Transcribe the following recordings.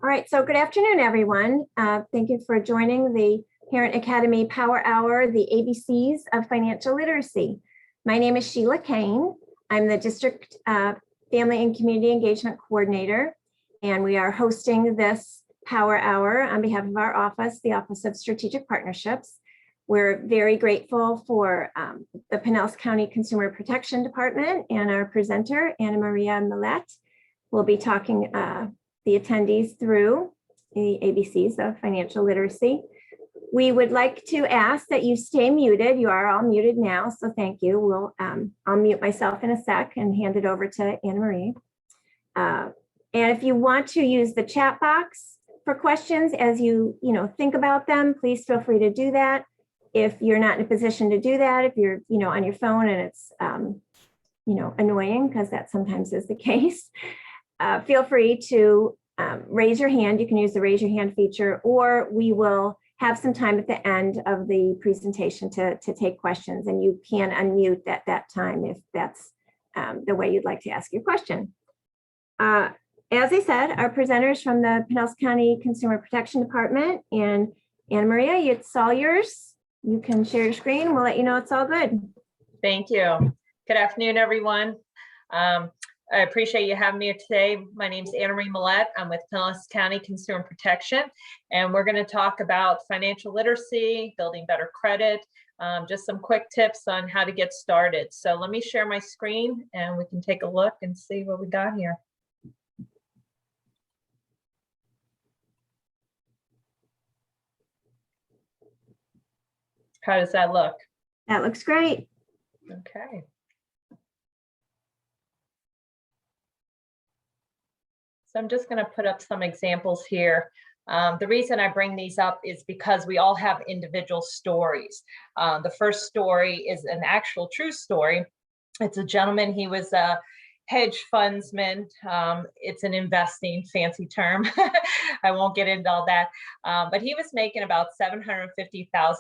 All right, so good afternoon, everyone. Thank you for joining the Parent Academy Power Hour, the ABCs of Financial Literacy. My name is Sheila Kane. I'm the District Family and Community Engagement Coordinator, and we are hosting this Power Hour on behalf of our office, the Office of Strategic Partnerships. We're very grateful for the Pinellas County Consumer Protection Department and our presenter, Anna Maria Millette. We'll be talking the attendees through the ABCs of financial literacy. We would like to ask that you stay muted. You are all muted now, so thank you. I'll mute myself in a sec and hand it over to Anna Marie. And if you want to use the chat box for questions as you think about them, please feel free to do that. If you're not in a position to do that, if you're on your phone and it's annoying, because that sometimes is the case, feel free to raise your hand. You can use the raise your hand feature, or we will have some time at the end of the presentation to take questions, and you can unmute at that time if that's the way you'd like to ask your question. As I said, our presenters from the Pinellas County Consumer Protection Department, and Anna Maria, it's all yours. You can share your screen. We'll let you know it's all good. Thank you. Good afternoon, everyone. I appreciate you having me here today. My name is Anna Marie Millette. I'm with Pinellas County Consumer Protection, and we're going to talk about financial literacy, building better credit, just some quick tips on how to get started. So let me share my screen and we can take a look and see what we got here. How does that look? That looks great. Okay. So I'm just going to put up some examples here. The reason I bring these up is because we all have individual stories. The first story is an actual true story. It's a gentleman. He was a hedge fundsman. It's an investing fancy term. I won't get into all that. But he was making about $750,000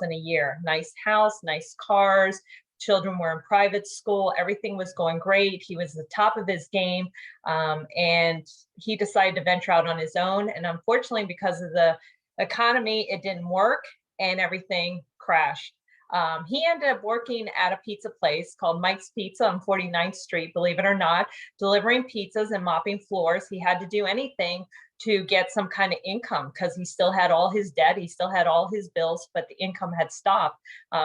a year. Nice house, nice cars. Children were in private school. Everything was going great. He was the top of his game. And he decided to venture out on his own. And unfortunately, because of the economy, it didn't work and everything crashed. He ended up working at a pizza place called Mike's Pizza on 49th Street, believe it or not, delivering pizzas and mopping floors. He had to do anything to get some kind of income because he still had all his debt. He still had all his bills, but the income had stopped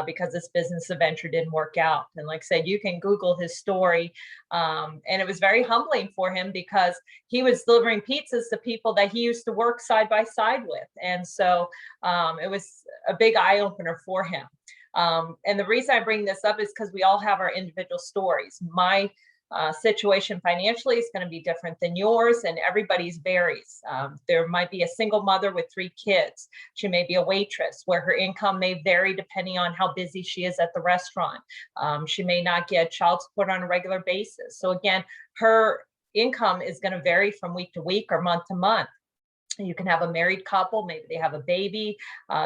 because this business adventure didn't work out. And like I said, you can Google his story. And it was very humbling for him because he was delivering pizzas to people that he used to work side by side with. And so it was a big eye opener for him. And the reason I bring this up is because we all have our individual stories. My situation financially is going to be different than yours, and everybody's varies. There might be a single mother with 3 kids. She may be a waitress where her income may vary depending on how busy she is at the restaurant. She may not get child support on a regular basis. So again, her income is going to vary from week to week or month to month. You can have a married couple, maybe they have a baby,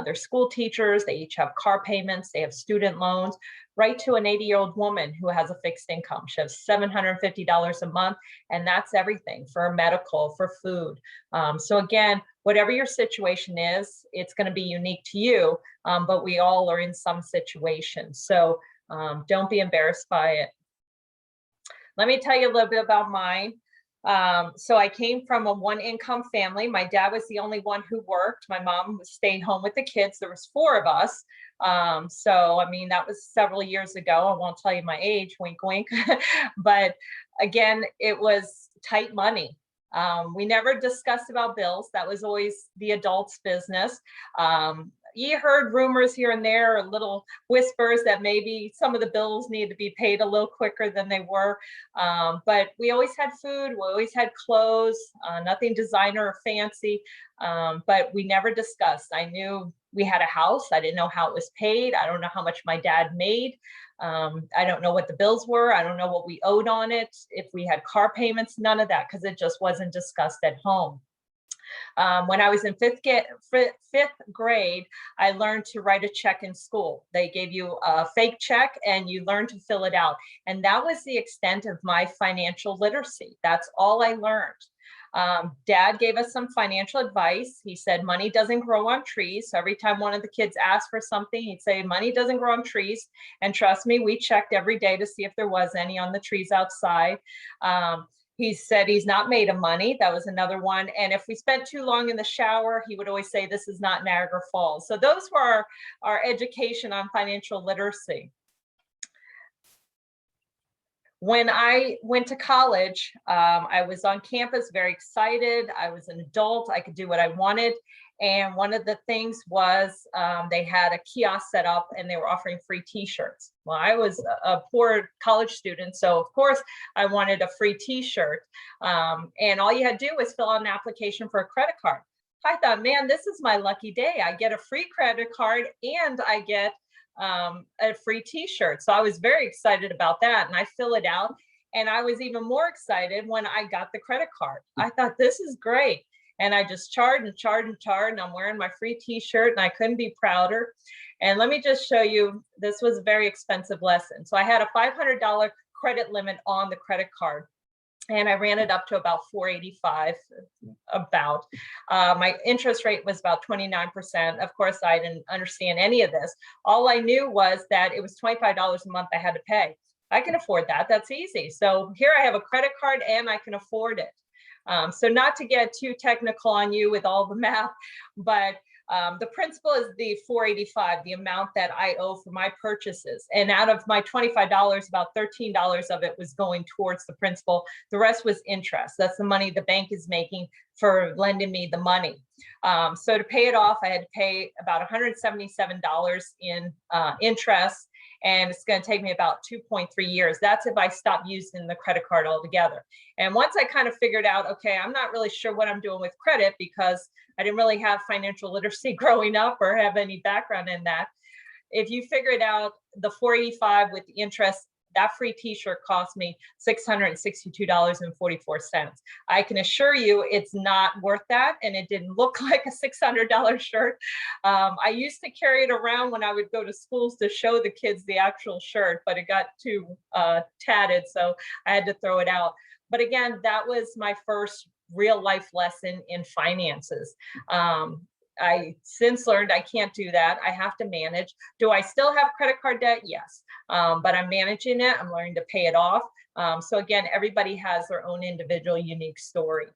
they're school teachers, they each have car payments, they have student loans, right to an 80-year-old woman who has a fixed income. She has $750 a month, and that's everything for medical, for food. So again, whatever your situation is, it's going to be unique to you, but we all are in some situation. So don't be embarrassed by it. Let me tell you a little bit about mine. So I came from a 1-income family. My dad was the only one who worked. My mom was staying home with the kids. There was 4 of us. So, I mean, that was several years ago. I won't tell you my age, wink, wink. But again, it was tight money. We never discussed about bills. That was always the adults' business. You heard rumors here and there, or little whispers that maybe some of the bills needed to be paid a little quicker than they were. But we always had food, we always had clothes, nothing designer or fancy, but we never discussed. I knew we had a house. I didn't know how it was paid. I don't know how much my dad made. I don't know what the bills were. I don't know what we owed on it. If we had car payments, none of that, because it just wasn't discussed at home. When I was in fifth grade, I learned to write a check in school. They gave you a fake check and you learned to fill it out. And that was the extent of my financial literacy. That's all I learned. Dad gave us some financial advice. He said money doesn't grow on trees. So every time one of the kids asked for something, he'd say money doesn't grow on trees. And trust me, we checked every day to see if there was any on the trees outside. He said he's not made of money. That was another one. And if we spent too long in the shower, he would always say, this is not Niagara Falls. So those were our education on financial literacy. When I went to college, I was on campus, very excited. I was an adult. I could do what I wanted. And one of the things was they had a kiosk set up and they were offering free t-shirts. Well, I was a poor college student, so of course I wanted a free t-shirt. And all you had to do was fill out an application for a credit card. I thought, man, this is my lucky day. I get a free credit card and I get a free t-shirt. So I was very excited about that. And I fill it out. And I was even more excited when I got the credit card. I thought, this is great. And I just charred and charred and charred. And I'm wearing my free t-shirt and I couldn't be prouder. And let me just show you, this was a very expensive lesson. So I had a $500 credit limit on the credit card. And I ran it up to about $485, about. My interest rate was about 29%. Of course, I didn't understand any of this. All I knew was that it was $25 a month I had to pay. I can afford that. That's easy. So here I have a credit card and I can afford it. So not to get too technical on you with all the math, but the principal is the $485, the amount that I owe for my purchases. And out of my $25, about $13 of it was going towards the principal. The rest was interest. That's the money the bank is making for lending me the money. So to pay it off, I had to pay about $177 in interest. And it's going to take me about 2.3 years. That's if I stop using the credit card altogether. And once I kind of figured out, okay, I'm not really sure what I'm doing with credit because I didn't really have financial literacy growing up or have any background in that. If you figure it out, the $485 with the interest, that free t-shirt cost me $662.44. I can assure you it's not worth that. And it didn't look like a $600 shirt. I used to carry it around when I would go to schools to show the kids the actual shirt, but it got too tatted. So I had to throw it out. But again, that was my first real life lesson in finances. I since learned I can't do that. I have to manage. Do I still have credit card debt? Yes, but I'm managing it. I'm learning to pay it off. So again, everybody has their own individual unique story.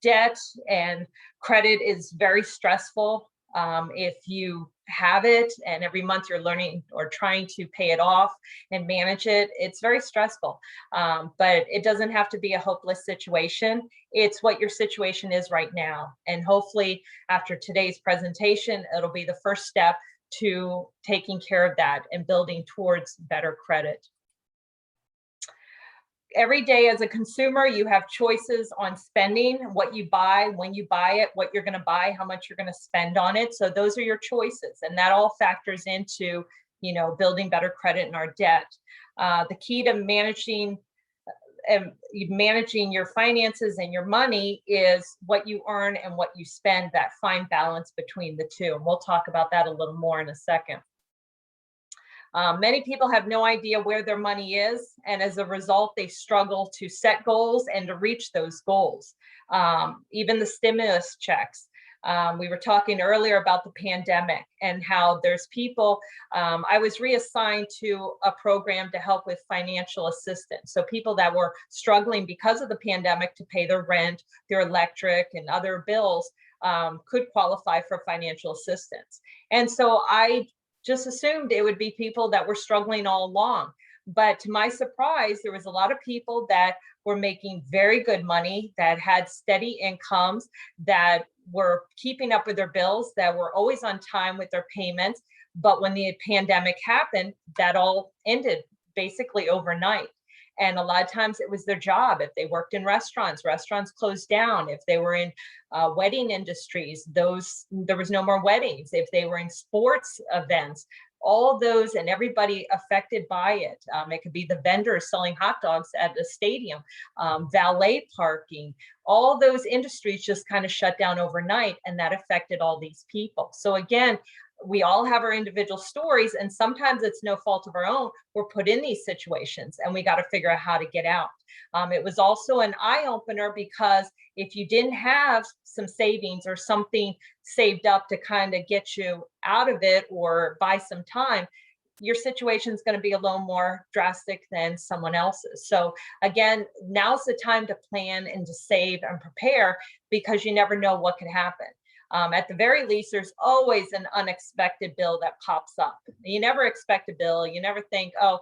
Debt and credit is very stressful. If you have it and every month you're learning or trying to pay it off and manage it, it's very stressful. But it doesn't have to be a hopeless situation. It's what your situation is right now. And hopefully after today's presentation, it'll be the first step to taking care of that and building towards better credit. Every day as a consumer, you have choices on spending, what you buy, when you buy it, what you're going to buy, how much you're going to spend on it. So those are your choices. And that all factors into, building better credit in our debt. The key to managing your finances and your money is what you earn and what you spend, that fine balance between the two. And we'll talk about that a little more in a second. Many people have no idea where their money is, and as a result, they struggle to set goals and to reach those goals. Even the stimulus checks. We were talking earlier about the pandemic and how there's people, I was reassigned to a program to help with financial assistance. So people that were struggling because of the pandemic to pay their rent, their electric and other bills could qualify for financial assistance. And so I just assumed it would be people that were struggling all along. But to my surprise, there was a lot of people that were making very good money, that had steady incomes, that were keeping up with their bills, that were always on time with their payments. But when the pandemic happened, that all ended basically overnight. And a lot of times it was their job. If they worked in restaurants, restaurants closed down. If they were in wedding industries, there was no more weddings. If they were in sports events, all those and everybody affected by it. It could be the vendors selling hot dogs at the stadium, valet parking, all those industries just kind of shut down overnight, and that affected all these people. So again, we all have our individual stories, and sometimes it's no fault of our own. We're put in these situations and we got to figure out how to get out. It was also an eye opener, because if you didn't have some savings or something saved up to kind of get you out of it or buy some time, your situation is going to be a little more drastic than someone else's. So again, now's the time to plan and to save and prepare, because you never know what could happen. At the very least, there's always an unexpected bill that pops up. You never expect a bill. You never think, oh,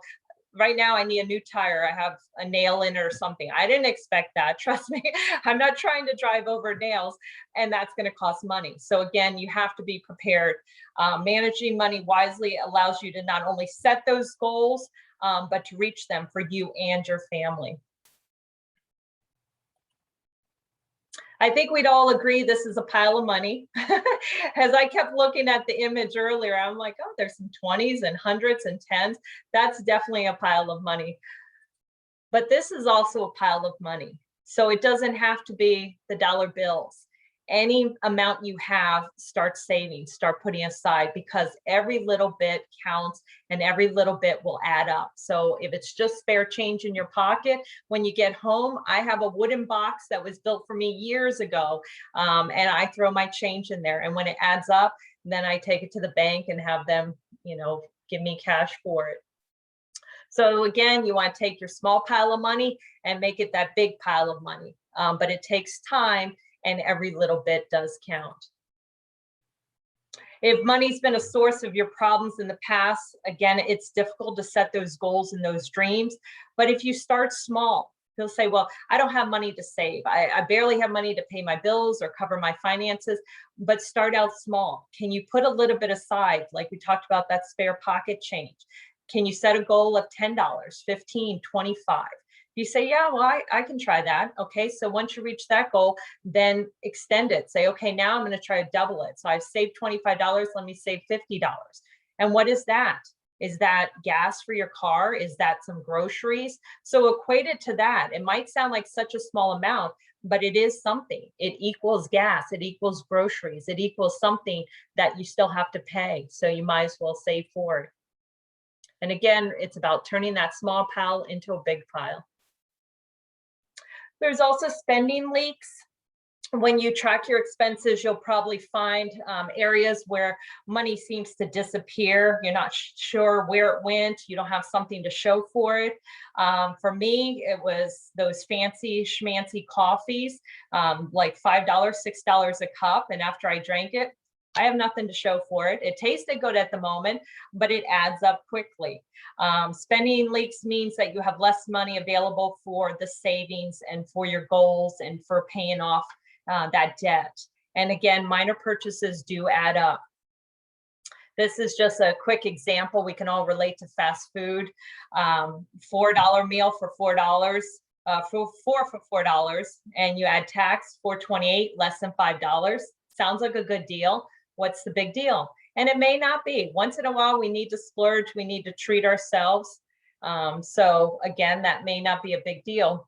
right now I need a new tire. I have a nail in it or something. I didn't expect that. Trust me, I'm not trying to drive over nails, and that's going to cost money. So again, you have to be prepared. Managing money wisely allows you to not only set those goals, but to reach them for you and your family. I think we'd all agree this is a pile of money. As I kept looking at the image earlier, I'm like, oh, there's some 20s and hundreds and tens. That's definitely a pile of money. But this is also a pile of money. So it doesn't have to be the dollar bills. Any amount you have, start saving, start putting aside, because every little bit counts and every little bit will add up. So if it's just spare change in your pocket, when you get home, I have a wooden box that was built for me years ago, and I throw my change in there. And when it adds up, then I take it to the bank and have them, give me cash for it. So again, you want to take your small pile of money and make it that big pile of money. But it takes time, and every little bit does count. If money's been a source of your problems in the past, again, it's difficult to set those goals and those dreams. But if you start small, you'll say, well, I don't have money to save. I barely have money to pay my bills or cover my finances, but start out small. Can you put a little bit aside? Like we talked about, that spare pocket change. Can you set a goal of $10, $15, $25? You say, yeah, well, I can try that. Okay, so once you reach that goal, then extend it. Say, okay, now I'm going to try to double it. So I've saved $25, let me save $50. And what is that? Is that gas for your car? Is that some groceries? So equate it to that. It might sound like such a small amount, but it is something. It equals gas, it equals groceries, it equals something that you still have to pay. So you might as well save for it. And again, it's about turning that small pile into a big pile. There's also spending leaks. When you track your expenses, you'll probably find areas where money seems to disappear. You're not sure where it went. You don't have something to show for it. For me, it was those fancy schmancy coffees, like $5, $6 a cup. And after I drank it, I have nothing to show for it. It tasted good at the moment, but it adds up quickly. Spending leaks means that you have less money available for the savings and for your goals and for paying off that debt. And again, minor purchases do add up. This is just a quick example. We can all relate to fast food. $4 meal for $4, for $4, and you add tax, $4.28, less than $5. Sounds like a good deal. What's the big deal? And it may not be. Once in a while, we need to splurge. We need to treat ourselves. So again, that may not be a big deal.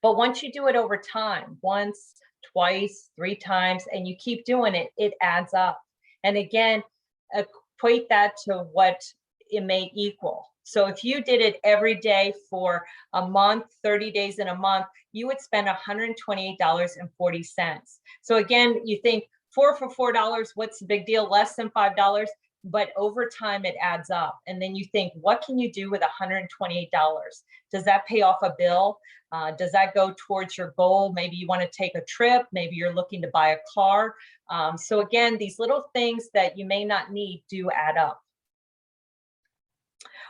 But once you do it over time, once, twice, 3 times, and you keep doing it, it adds up. And again, equate that to what it may equal. So if you did it every day for a month, 30 days in a month, you would spend $128.40. So again, you think, $4 for $4, what's the big deal? Less than $5, but over time it adds up. And then you think, what can you do with $128? Does that pay off a bill? Does that go towards your goal? Maybe you want to take a trip. Maybe you're looking to buy a car. So again, these little things that you may not need do add up.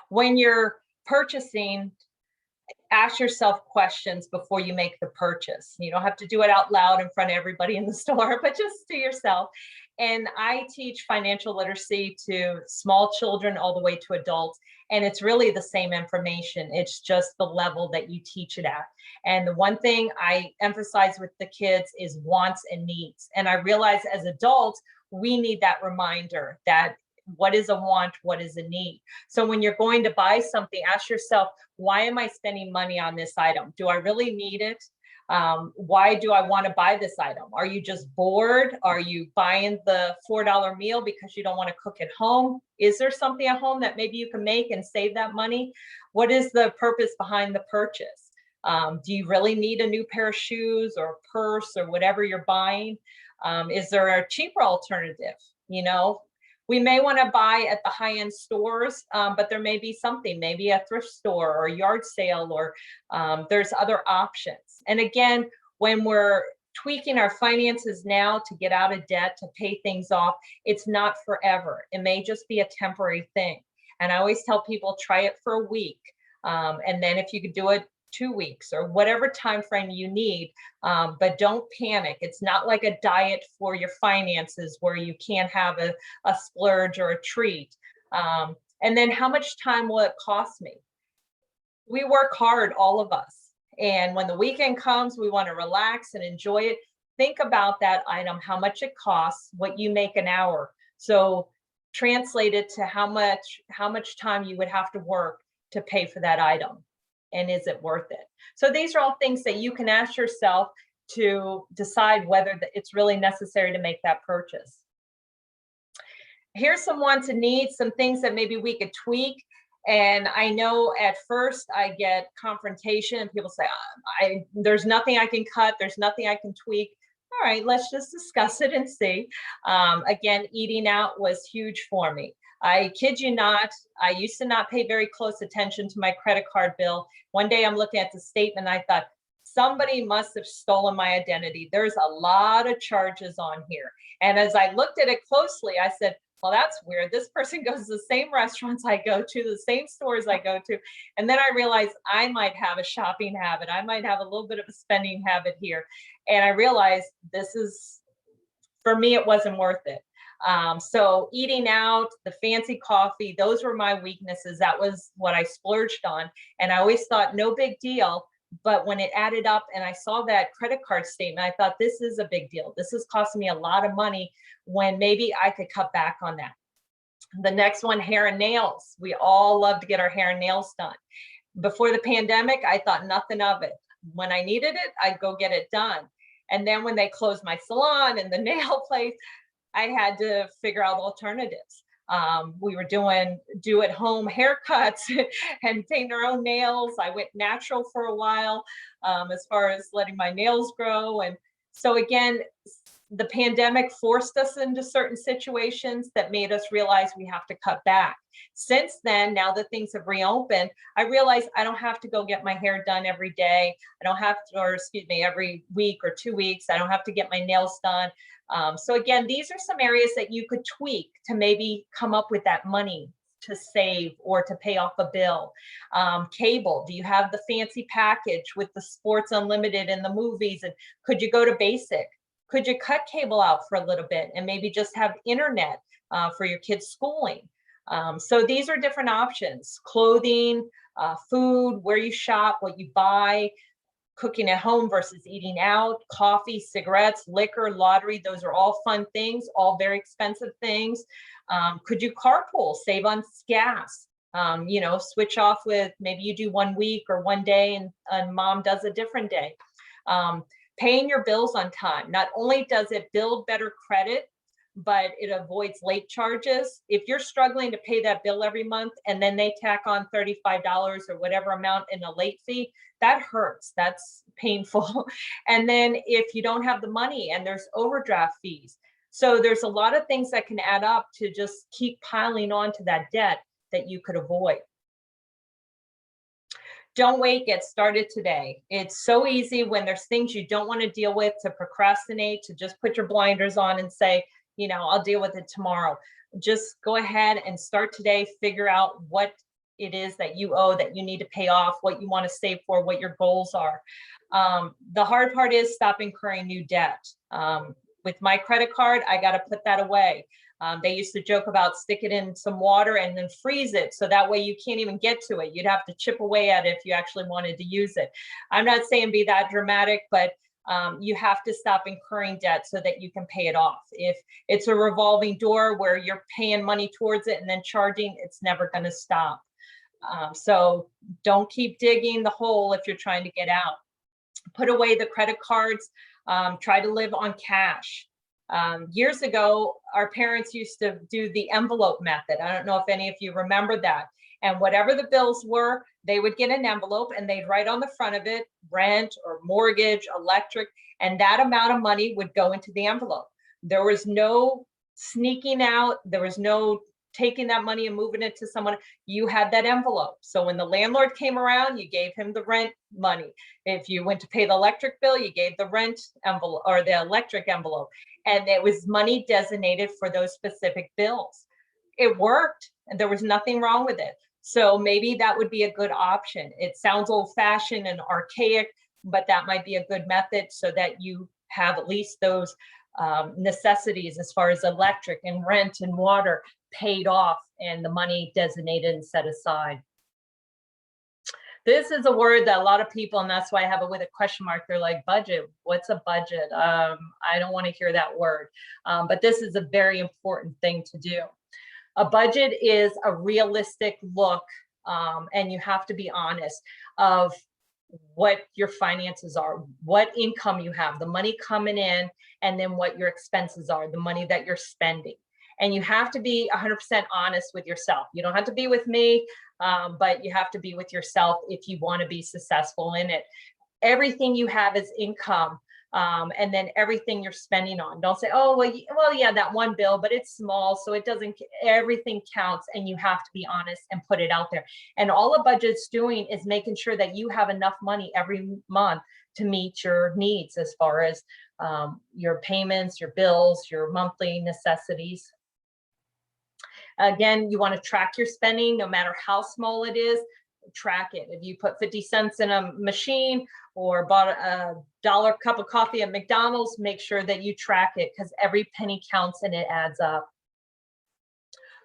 When you're purchasing, ask yourself questions before you make the purchase. You don't have to do it out loud in front of everybody in the store, but just to yourself. And I teach financial literacy to small children all the way to adults. And it's really the same information. It's just the level that you teach it at. And the one thing I emphasize with the kids is wants and needs. And I realize as adults, we need that reminder that what is a want, what is a need. So when you're going to buy something, ask yourself, why am I spending money on this item? Do I really need it? Why do I want to buy this item? Are you just bored? Are you buying the $4 meal because you don't want to cook at home? Is there something at home that maybe you can make and save that money? What is the purpose behind the purchase? Do you really need a new pair of shoes or a purse or whatever you're buying? Is there a cheaper alternative? You know, we may want to buy at the high-end stores, but there may be something, maybe a thrift store or a yard sale, or there's other options. And again, when we're tweaking our finances now to get out of debt, to pay things off, it's not forever. It may just be a temporary thing. And I always tell people, try it for a week. And then if you could do it 2 weeks or whatever time frame you need, but don't panic. It's not like a diet for your finances where you can't have a splurge or a treat. And then how much time will it cost me? We work hard, all of us. And when the weekend comes, we want to relax and enjoy it. Think about that item, how much it costs, what you make an hour. So translate it to how much time you would have to work to pay for that item. And is it worth it? So these are all things that you can ask yourself to decide whether it's really necessary to make that purchase. Here's some wants and needs, some things that maybe we could tweak. And I know at first I get confrontation and people say, there's nothing I can cut. There's nothing I can tweak. All right, let's just discuss it and see. Again, eating out was huge for me. I kid you not, I used to not pay very close attention to my credit card bill. One day I'm looking at the statement and I thought, somebody must have stolen my identity. There's a lot of charges on here. And as I looked at it closely, I said, well, that's weird. This person goes to the same restaurants I go to, the same stores I go to. And then I realized I might have a shopping habit. I might have a little bit of a spending habit here. And I realized for me, it wasn't worth it. So eating out, the fancy coffee, those were my weaknesses. That was what I splurged on. And I always thought, no big deal. But when it added up and I saw that credit card statement, I thought, this is a big deal. This is costing me a lot of money when maybe I could cut back on that. The next one, hair and nails. We all love to get our hair and nails done. Before the pandemic, I thought nothing of it. When I needed it, I'd go get it done. And then when they closed my salon and the nail place, I had to figure out alternatives. We were doing do-at-home haircuts and painting our own nails. I went natural for a while as far as letting my nails grow. And so again, the pandemic forced us into certain situations that made us realize we have to cut back. Since then, now that things have reopened, I realized I don't have to go get my hair done every day. I don't have to, or excuse me, every week or 2 weeks. I don't have to get my nails done. So again, these are some areas that you could tweak to maybe come up with that money to save or to pay off a bill. Cable, do you have the fancy package with the sports unlimited and the movies? And could you go to basic? Could you cut cable out for a little bit and maybe just have internet for your kids' schooling? So these are different options: clothing, food, where you shop, what you buy, cooking at home versus eating out, coffee, cigarettes, liquor, lottery. Those are all fun things, all very expensive things. Could you carpool, save on gas? Switch off with, maybe you do 1 week or 1 day and mom does a different day. Paying your bills on time. Not only does it build better credit, but it avoids late charges. If you're struggling to pay that bill every month and then they tack on $35 or whatever amount in a late fee, that hurts. That's painful. And then if you don't have the money and there's overdraft fees. So there's a lot of things that can add up to just keep piling on to that debt that you could avoid. Don't wait, get started today. It's so easy when there's things you don't want to deal with to procrastinate, to just put your blinders on and say, I'll deal with it tomorrow. Just go ahead and start today. Figure out what it is that you owe, that you need to pay off, what you want to save for, what your goals are. The hard part is stop incurring new debt. With my credit card, I got to put that away. They used to joke about stick it in some water and then freeze it. So that way you can't even get to it. You'd have to chip away at it if you actually wanted to use it. I'm not saying be that dramatic, but you have to stop incurring debt so that you can pay it off. If it's a revolving door where you're paying money towards it and then charging, it's never going to stop. So don't keep digging the hole if you're trying to get out. Put away the credit cards. Try to live on cash. Years ago, our parents used to do the envelope method. I don't know if any of you remember that. And whatever the bills were, they would get an envelope and they'd write on the front of it, rent or mortgage, electric, and that amount of money would go into the envelope. There was no sneaking out. There was no taking that money and moving it to someone. You had that envelope. So when the landlord came around, you gave him the rent money. If you went to pay the electric bill, you gave the rent envelope or the electric envelope. And it was money designated for those specific bills. It worked and there was nothing wrong with it. So maybe that would be a good option. It sounds old-fashioned and archaic, but that might be a good method so that you have at least those necessities as far as electric and rent and water paid off and the money designated and set aside. This is a word that a lot of people, and that's why I have it with a question mark, they're like, budget, what's a budget? I don't want to hear that word, but this is a very important thing to do. A budget is a realistic look, and you have to be honest of what your finances are, what income you have, the money coming in, and then what your expenses are, the money that you're spending. And you have to be 100% honest with yourself. You don't have to be with me, but you have to be with yourself if you want to be successful in it. Everything you have is income, and then everything you're spending on. Don't say, oh, well, yeah, that one bill, but it's small, so it doesn't, everything counts, and you have to be honest and put it out there. And all a budget's doing is making sure that you have enough money every month to meet your needs as far as your payments, your bills, your monthly necessities. Again, you want to track your spending, no matter how small it is, track it. If you put 50 cents in a machine or bought a $1 cup of coffee at McDonald's, make sure that you track it because every penny counts and it adds up.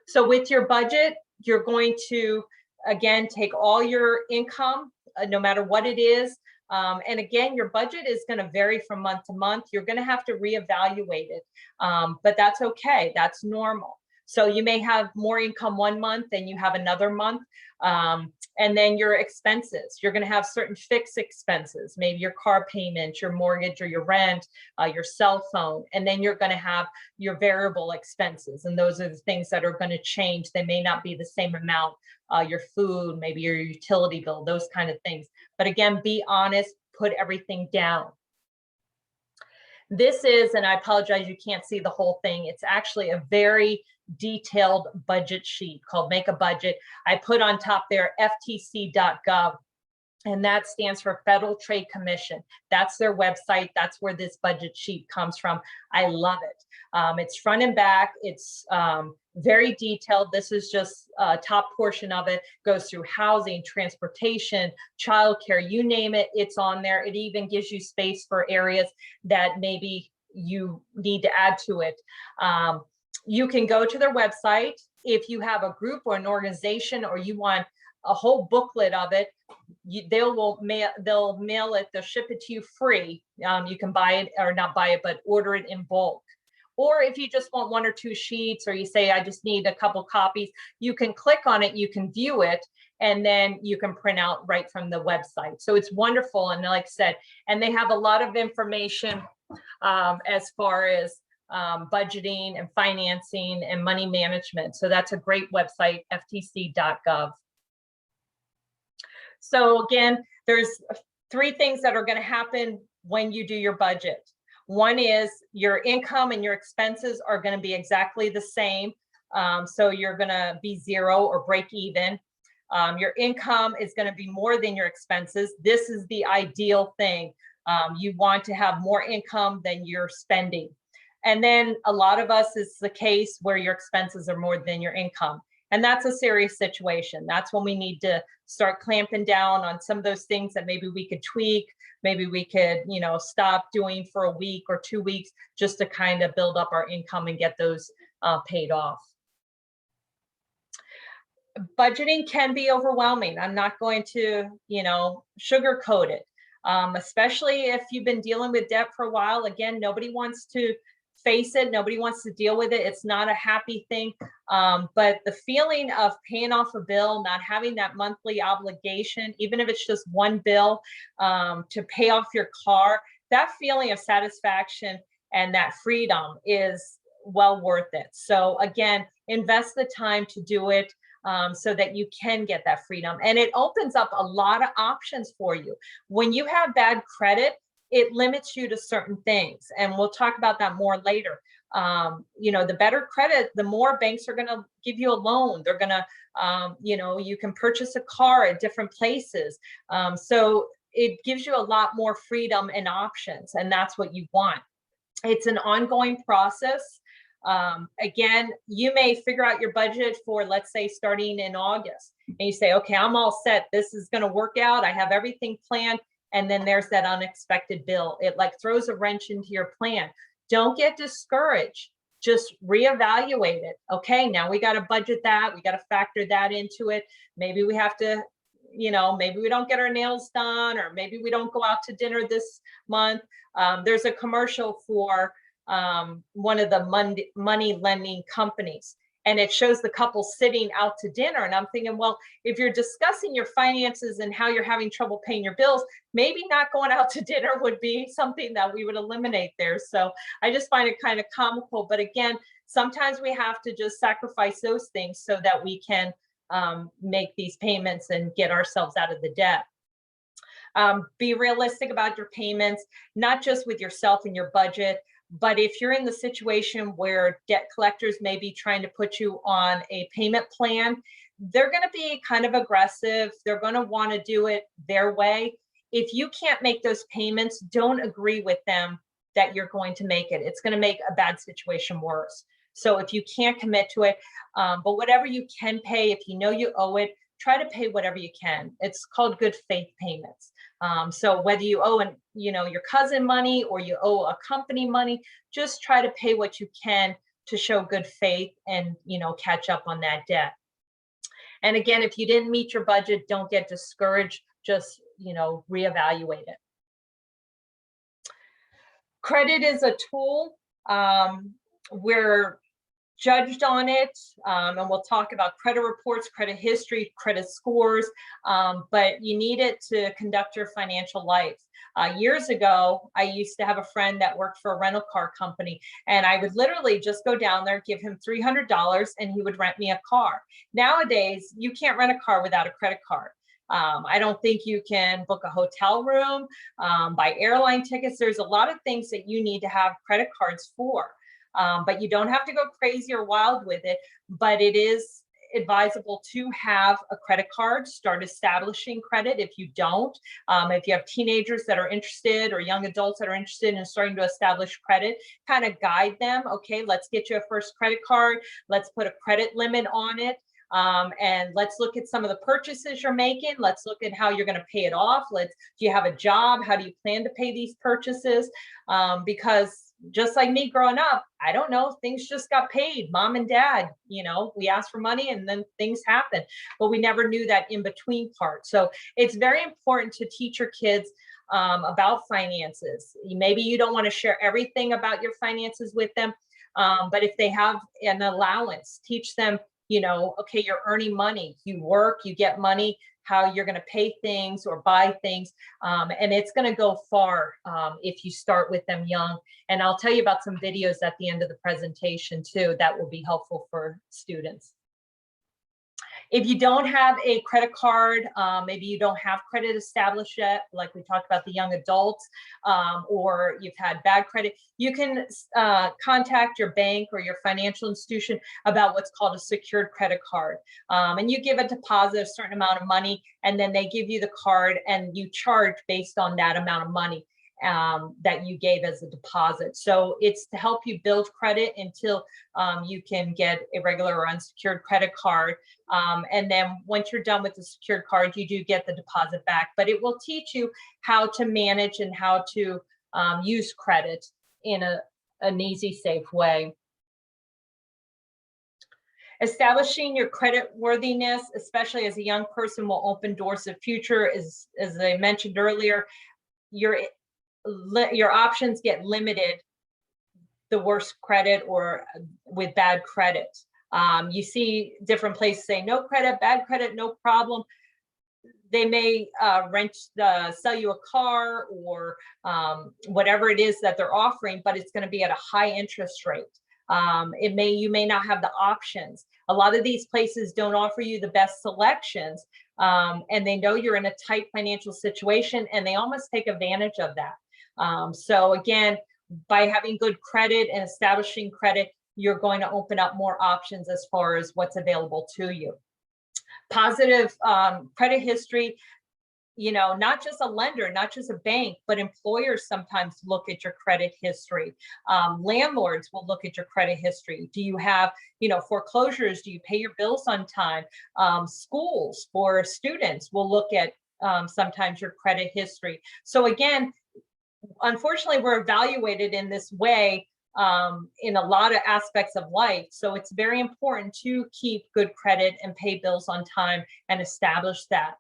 So with your budget, you're going to, again, take all your income, no matter what it is. And again, your budget is going to vary from month to month. You're going to have to reevaluate it, but that's okay. That's normal. So you may have more income one month than you have another month. And then your expenses, you're going to have certain fixed expenses, maybe your car payment, your mortgage or your rent, your cell phone. And then you're going to have your variable expenses. And those are the things that are going to change. They may not be the same amount, your food, maybe your utility bill, those kind of things. But again, be honest, put everything down. This is, and I apologize, you can't see the whole thing. It's actually a very detailed budget sheet called Make a Budget. I put on top there ftc.gov, and that stands for Federal Trade Commission. That's their website. That's where this budget sheet comes from. I love it. It's front and back. It's very detailed. This is just a top portion of it. Goes through housing, transportation, childcare, you name it, it's on there. It even gives you space for areas that maybe you need to add to it. You can go to their website. If you have a group or an organization or you want a whole booklet of it, they'll mail it, they'll ship it to you free. You can buy it, or not buy it, but order it in bulk. Or if you just want 1 or 2 sheets, or you say, I just need a couple copies, you can click on it, you can view it, and then you can print out right from the website. So it's wonderful. And like I said, and they have a lot of information as far as budgeting and financing and money management. So that's a great website, ftc.gov. So again, there's 3 things that are going to happen when you do your budget. One is your income and your expenses are going to be exactly the same. So you're going to be 0 or break even. Your income is going to be more than your expenses. This is the ideal thing. You want to have more income than you're spending. And then a lot of us, is the case where your expenses are more than your income. And that's a serious situation. That's when we need to start clamping down on some of those things that maybe we could tweak. Maybe we could, stop doing for a week or 2 weeks just to kind of build up our income and get those paid off. Budgeting can be overwhelming. I'm not going to, sugarcoat it. especially if you've been dealing with debt for a while. Again, nobody wants to face it. Nobody wants to deal with it. It's not a happy thing. But the feeling of paying off a bill, not having that monthly obligation, even if it's just one bill to pay off your car, that feeling of satisfaction and that freedom is well worth it. So again, invest the time to do it so that you can get that freedom. And it opens up a lot of options for you. When you have bad credit, it limits you to certain things. And we'll talk about that more later. The better credit, the more banks are going to give you a loan. They're going to, you can purchase a car at different places. So it gives you a lot more freedom and options, and that's what you want. It's an ongoing process. Again, you may figure out your budget for, let's say, starting in August, and you say, okay, I'm all set. This is going to work out. I have everything planned. And then there's that unexpected bill. It like throws a wrench into your plan. Don't get discouraged. Just reevaluate it. Okay, now we got to budget that. We got to factor that into it. Maybe we have to, maybe we don't get our nails done, or maybe we don't go out to dinner this month. There's a commercial for one of the money lending companies, and it shows the couple sitting out to dinner. And I'm thinking, well, if you're discussing your finances and how you're having trouble paying your bills, maybe not going out to dinner would be something that we would eliminate there. So I just find it kind of comical. But again, sometimes we have to just sacrifice those things so that we can make these payments and get ourselves out of the debt. Be realistic about your payments, not just with yourself and your budget, but if you're in the situation where debt collectors may be trying to put you on a payment plan, they're going to be kind of aggressive. They're going to want to do it their way. If you can't make those payments, don't agree with them that you're going to make it. It's going to make a bad situation worse. So if you can't commit to it, but whatever you can pay, if you know you owe it, try to pay whatever you can. It's called good faith payments. So whether you owe your cousin money or you owe a company money, just try to pay what you can to show good faith and catch up on that debt. And again, if you didn't meet your budget, don't get discouraged. Just reevaluate it. Credit is a tool. We're judged on it, and we'll talk about credit reports, credit history, credit scores, but you need it to conduct your financial life. Years ago, I used to have a friend that worked for a rental car company, and I would literally just go down there, give him $300, and he would rent me a car. Nowadays, you can't rent a car without a credit card. I don't think you can book a hotel room, buy airline tickets. There's a lot of things that you need to have credit cards for. But you don't have to go crazy or wild with it, but it is advisable to have a credit card, start establishing credit if you don't. If you have teenagers that are interested or young adults that are interested in starting to establish credit, kind of guide them. Okay, let's get you a first credit card. Let's put a credit limit on it. And let's look at some of the purchases you're making. Let's look at how you're going to pay it off. Do you have a job? How do you plan to pay these purchases? Because just like me growing up, I don't know, things just got paid. Mom and dad, we asked for money and then things happen, but we never knew that in between part. So it's very important to teach your kids about finances. Maybe you don't want to share everything about your finances with them, but if they have an allowance, teach them, okay, you're earning money, you work, you get money, how you're going to pay things or buy things. And it's going to go far if you start with them young. And I'll tell you about some videos at the end of the presentation too, that will be helpful for students. If you don't have a credit card, maybe you don't have credit established yet, like we talked about the young adults, or you've had bad credit, you can contact your bank or your financial institution about what's called a secured credit card. And you give a deposit, a certain amount of money, and then they give you the card and you charge based on that amount of money that you gave as a deposit. So it's to help you build credit until you can get a regular or unsecured credit card. And then once you're done with the secured card, you do get the deposit back, but it will teach you how to manage and how to use credit in an easy, safe way. Establishing your credit worthiness, especially as a young person, will open doors to the future. As I mentioned earlier, your options get limited the worse credit or with bad credit. You see different places say no credit, bad credit, no problem. They may sell you a car or whatever it is that they're offering, but it's going to be at a high interest rate. You may not have the options. A lot of these places don't offer you the best selections, and they know you're in a tight financial situation, and they almost take advantage of that. So again, by having good credit and establishing credit, you're going to open up more options as far as what's available to you. Positive credit history, not just a lender, not just a bank, but employers sometimes look at your credit history. Landlords will look at your credit history. Do you have, foreclosures? Do you pay your bills on time? Schools for students will look at sometimes your credit history. So again, unfortunately, we're evaluated in this way in a lot of aspects of life. So it's very important to keep good credit and pay bills on time and establish that.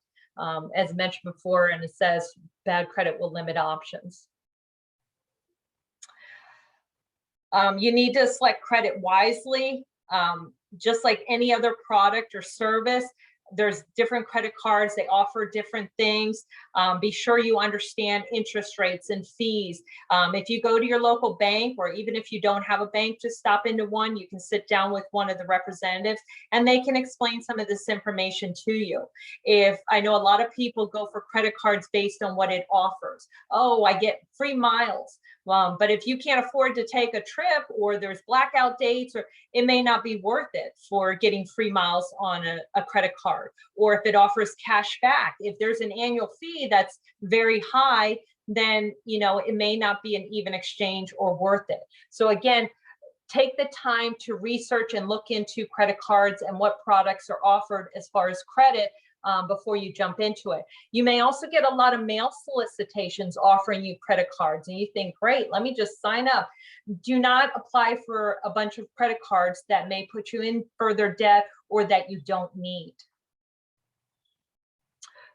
As mentioned before, and it says bad credit will limit options. You need to select credit wisely. Just like any other product or service, there's different credit cards. They offer different things. Be sure you understand interest rates and fees. If you go to your local bank, or even if you don't have a bank, just stop into one. You can sit down with one of the representatives and they can explain some of this information to you. If I know a lot of people go for credit cards based on what it offers. Oh, I get free miles. But if you can't afford to take a trip, or there's blackout dates, or it may not be worth it for getting free miles on a credit card. Or if it offers cash back, if there's an annual fee that's very high, then it may not be an even exchange or worth it. So again, take the time to research and look into credit cards and what products are offered as far as credit before you jump into it. You may also get a lot of mail solicitations offering you credit cards, and you think, great, let me just sign up. Do not apply for a bunch of credit cards that may put you in further debt or that you don't need.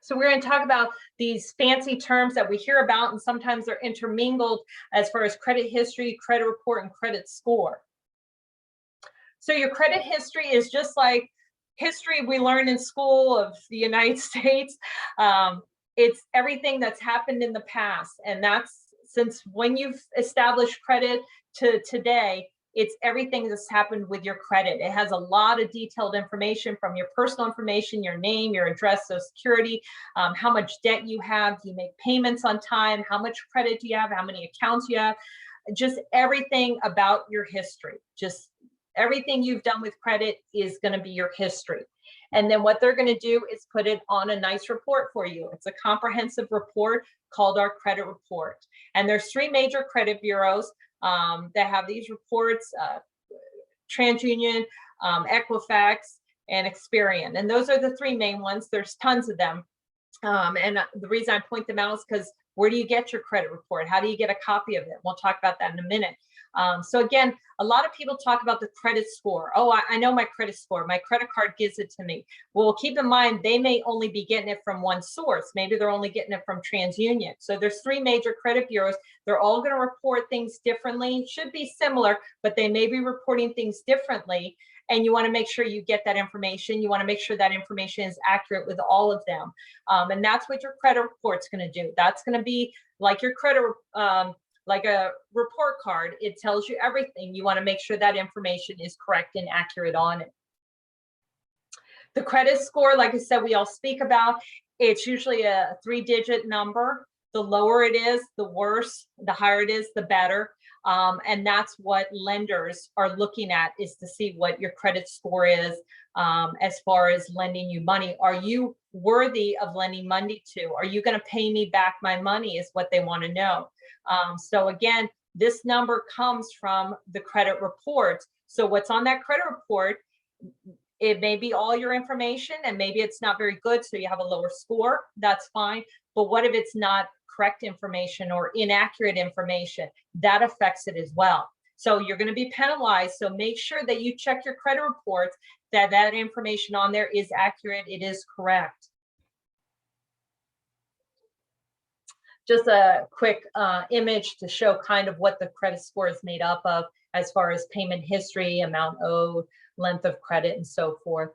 So we're going to talk about these fancy terms that we hear about, and sometimes they're intermingled as far as credit history, credit report, and credit score. So your credit history is just like history we learn in school of the United States. It's everything that's happened in the past. And that's since when you've established credit to today, it's everything that's happened with your credit. It has a lot of detailed information, from your personal information, your name, your address, Social Security, how much debt you have, do you make payments on time, how much credit do you have, how many accounts you have, just everything about your history. Just everything you've done with credit is going to be your history. And then what they're going to do is put it on a nice report for you. It's a comprehensive report called our credit report. And there's 3 major credit bureaus that have these reports: TransUnion, Equifax, and Experian. And those are the 3 main ones. There's tons of them. And the reason I point them out is because where do you get your credit report? How do you get a copy of it? We'll talk about that in a minute. So again, a lot of people talk about the credit score. Oh, I know my credit score. My credit card gives it to me. Well, keep in mind, they may only be getting it from one source. Maybe they're only getting it from TransUnion. So there's 3 major credit bureaus. They're all going to report things differently. Should be similar, but they may be reporting things differently. And you want to make sure you get that information. You want to make sure that information is accurate with all of them. And that's what your credit report's going to do. That's going to be like your credit, like a report card. It tells you everything. You want to make sure that information is correct and accurate on it. The credit score, like I said, we all speak about. It's usually a 3-digit number. The lower it is, the worse. The higher it is, the better. And that's what lenders are looking at, is to see what your credit score is as far as lending you money. Are you worthy of lending money to? Are you going to pay me back my money, is what they want to know. So again, this number comes from the credit report. So what's on that credit report, it may be all your information, and maybe it's not very good, so you have a lower score. That's fine. But what if it's not correct information or inaccurate information? That affects it as well. So you're going to be penalized. So make sure that you check your credit reports, that that information on there is accurate, it is correct. just a quick image to show kind of what the credit score is made up of as far as payment history, amount owed, length of credit, and so forth.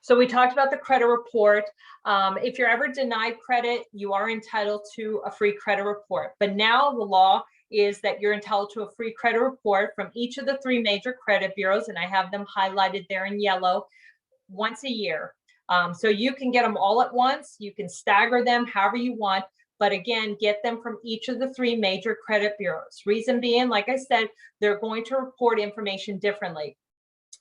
So we talked about the credit report. If you're ever denied credit, you are entitled to a free credit report. But now the law is that you're entitled to a free credit report from each of the 3 major credit bureaus, and I have them highlighted there in yellow, once a year. So you can get them all at once. You can stagger them however you want. But again, get them from each of the 3 major credit bureaus. Reason being, like I said, they're going to report information differently.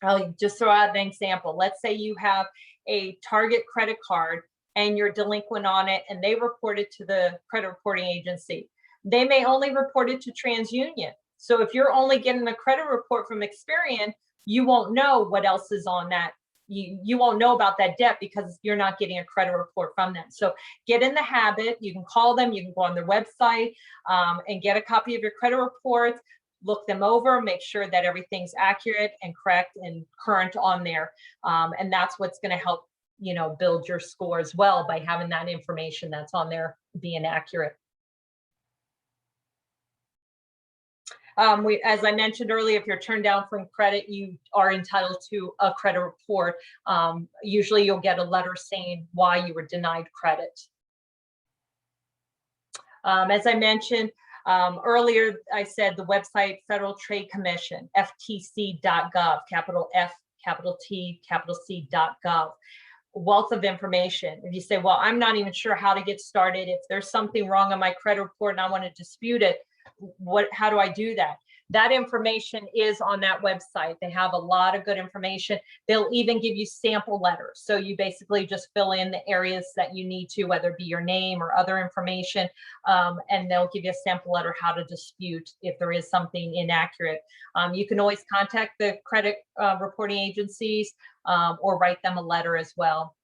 I'll just throw out an example. Let's say you have a Target credit card and you're delinquent on it, and they report it to the credit reporting agency. They may only report it to TransUnion. So if you're only getting a credit report from Experian, you won't know what else is on that. You won't know about that debt because you're not getting a credit report from them. So get in the habit. You can call them, you can go on their website and get a copy of your credit reports, look them over, make sure that everything's accurate and correct and current on there. And that's what's going to help, build your score as well, by having that information that's on there being accurate. As I mentioned earlier, if you're turned down from credit, you are entitled to a credit report. Usually you'll get a letter saying why you were denied credit. As I mentioned earlier, I said the website Federal Trade Commission, ftc.gov, capital F, capital T, capital C.gov. Wealth of information. If you say, well, I'm not even sure how to get started. If there's something wrong on my credit report and I want to dispute it, how do I do that? That information is on that website. They have a lot of good information. They'll even give you sample letters. So you basically just fill in the areas that you need to, whether it be your name or other information, and they'll give you a sample letter how to dispute if there is something inaccurate. You can always contact the credit reporting agencies or write them a letter as well.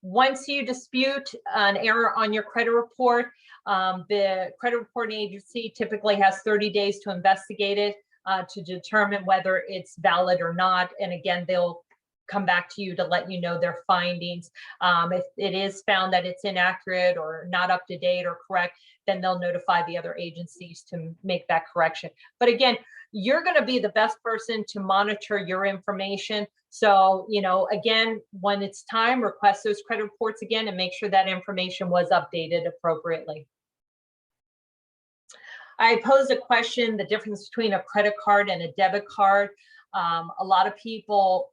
Once you dispute an error on your credit report, the credit reporting agency typically has 30 days to investigate it to determine whether it's valid or not. And again, they'll come back to you to let you know their findings. If it is found that it's inaccurate or not up to date or correct, then they'll notify the other agencies to make that correction. But again, you're going to be the best person to monitor your information. So, again, when it's time, request those credit reports again and make sure that information was updated appropriately. I posed a question, the difference between a credit card and a debit card. A lot of people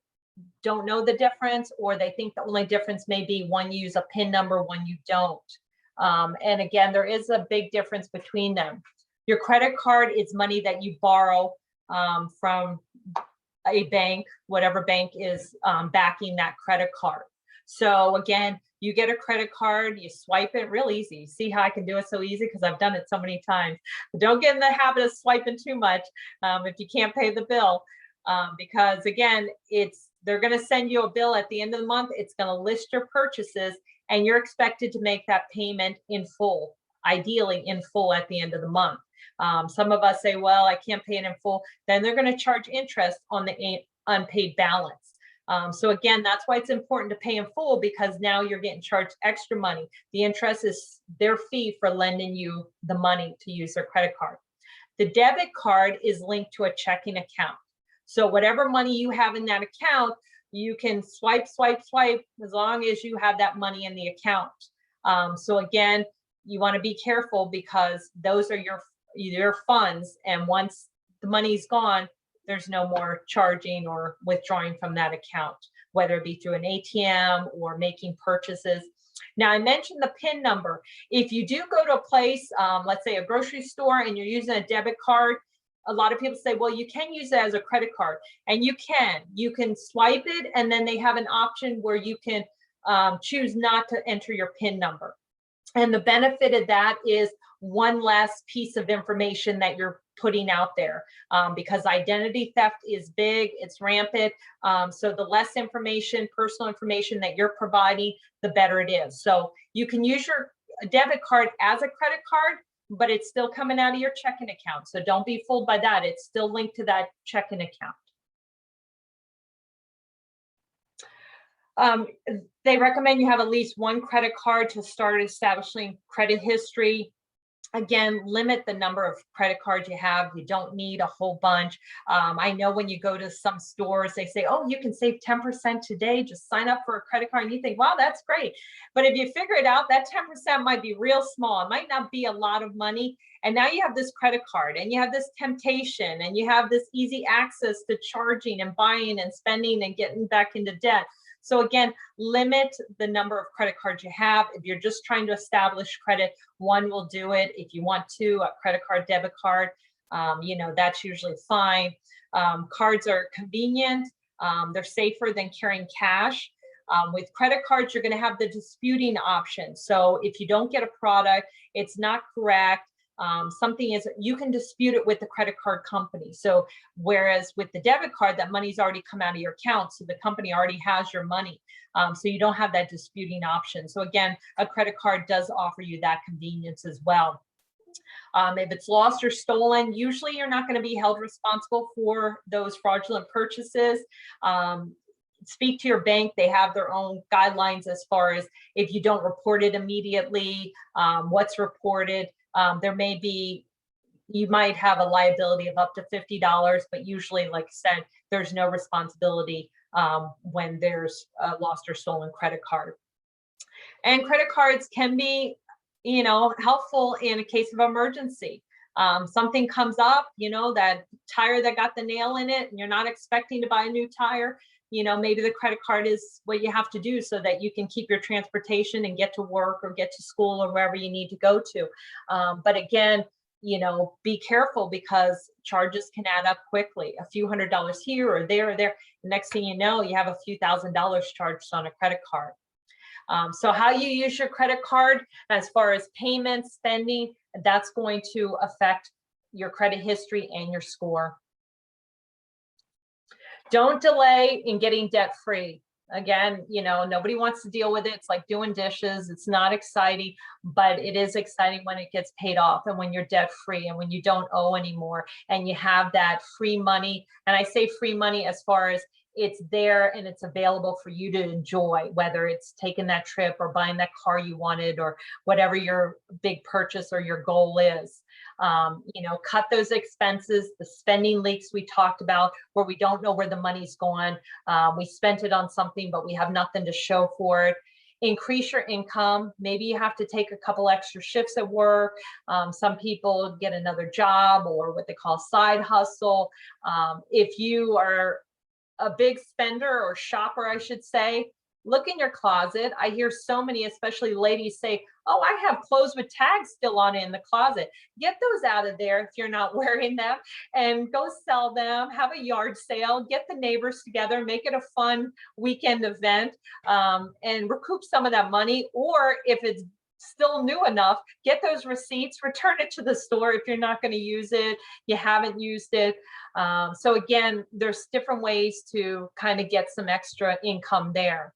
don't know the difference, or they think the only difference may be one you use a PIN number, one you don't. And again, there is a big difference between them. Your credit card is money that you borrow from a bank, whatever bank is backing that credit card. So again, you get a credit card, you swipe it real easy. See how I can do it so easy? Because I've done it so many times. But don't get in the habit of swiping too much if you can't pay the bill. Because again, they're going to send you a bill at the end of the month. It's going to list your purchases, and you're expected to make that payment in full, ideally in full at the end of the month. Some of us say, well, I can't pay it in full. Then they're going to charge interest on the unpaid balance. So again, that's why it's important to pay in full, because now you're getting charged extra money. The interest is their fee for lending you the money to use their credit card. The debit card is linked to a checking account. So whatever money you have in that account, you can swipe, swipe, swipe as long as you have that money in the account. So again, you want to be careful, because those are your funds. And once the money's gone, there's no more charging or withdrawing from that account, whether it be through an ATM or making purchases. Now, I mentioned the PIN number. If you do go to a place, let's say a grocery store, and you're using a debit card, a lot of people say, well, you can use it as a credit card. And you can swipe it, and then they have an option where you can choose not to enter your PIN number. And the benefit of that is one less piece of information that you're putting out there, because identity theft is big, it's rampant. So the less information, personal information that you're providing, the better it is. So you can use your debit card as a credit card, but it's still coming out of your checking account. So don't be fooled by that. It's still linked to that checking account. They recommend you have at least one credit card to start establishing credit history. Again, limit the number of credit cards you have. You don't need a whole bunch. I know when you go to some stores, they say, oh, you can save 10% today. Just sign up for a credit card. And you think, wow, that's great. But if you figure it out, that 10% might be real small. It might not be a lot of money. And now you have this credit card and you have this temptation and you have this easy access to charging and buying and spending and getting back into debt. So again, limit the number of credit cards you have. If you're just trying to establish credit, one will do it. If you want two, a credit card, debit card, that's usually fine. Cards are convenient. They're safer than carrying cash. With credit cards, you're going to have the disputing option. So if you don't get a product, it's not correct. Something is, you can dispute it with the credit card company. So whereas with the debit card, that money's already come out of your account, so the company already has your money. So you don't have that disputing option. So again, a credit card does offer you that convenience as well. If it's lost or stolen, usually you're not going to be held responsible for those fraudulent purchases. Speak to your bank. They have their own guidelines as far as if you don't report it immediately, what's reported. There may be, you might have a liability of up to $50, but usually, like I said, there's no responsibility when there's a lost or stolen credit card. And credit cards can be, helpful in a case of emergency. Something comes up, that tire that got the nail in it, and you're not expecting to buy a new tire. Maybe the credit card is what you have to do so that you can keep your transportation and get to work or get to school or wherever you need to go to. But again, be careful because charges can add up quickly. A few $100s here or there or there. The next thing you know, you have a few $1,000s charged on a credit card. So how you use your credit card as far as payments, spending, that's going to affect your credit history and your score. Don't delay in getting debt free. Again, nobody wants to deal with it. It's like doing dishes. It's not exciting, but it is exciting when it gets paid off and when you're debt free and when you don't owe anymore and you have that free money. And I say free money as far as it's there and it's available for you to enjoy, whether it's taking that trip or buying that car you wanted or whatever your big purchase or your goal is. Cut those expenses, the spending leaks we talked about, where we don't know where the money's gone. We spent it on something, but we have nothing to show for it. Increase your income. Maybe you have to take a couple extra shifts at work. Some people get another job or what they call side hustle. If you are a big spender or shopper, I should say, look in your closet. I hear so many, especially ladies, say, oh, I have clothes with tags still on it in the closet. Get those out of there if you're not wearing them and go sell them. Have a yard sale, get the neighbors together, make it a fun weekend event, and recoup some of that money. Or if it's still new enough, get those receipts, return it to the store if you're not going to use it, you haven't used it. So again, there's different ways to kind of get some extra income there.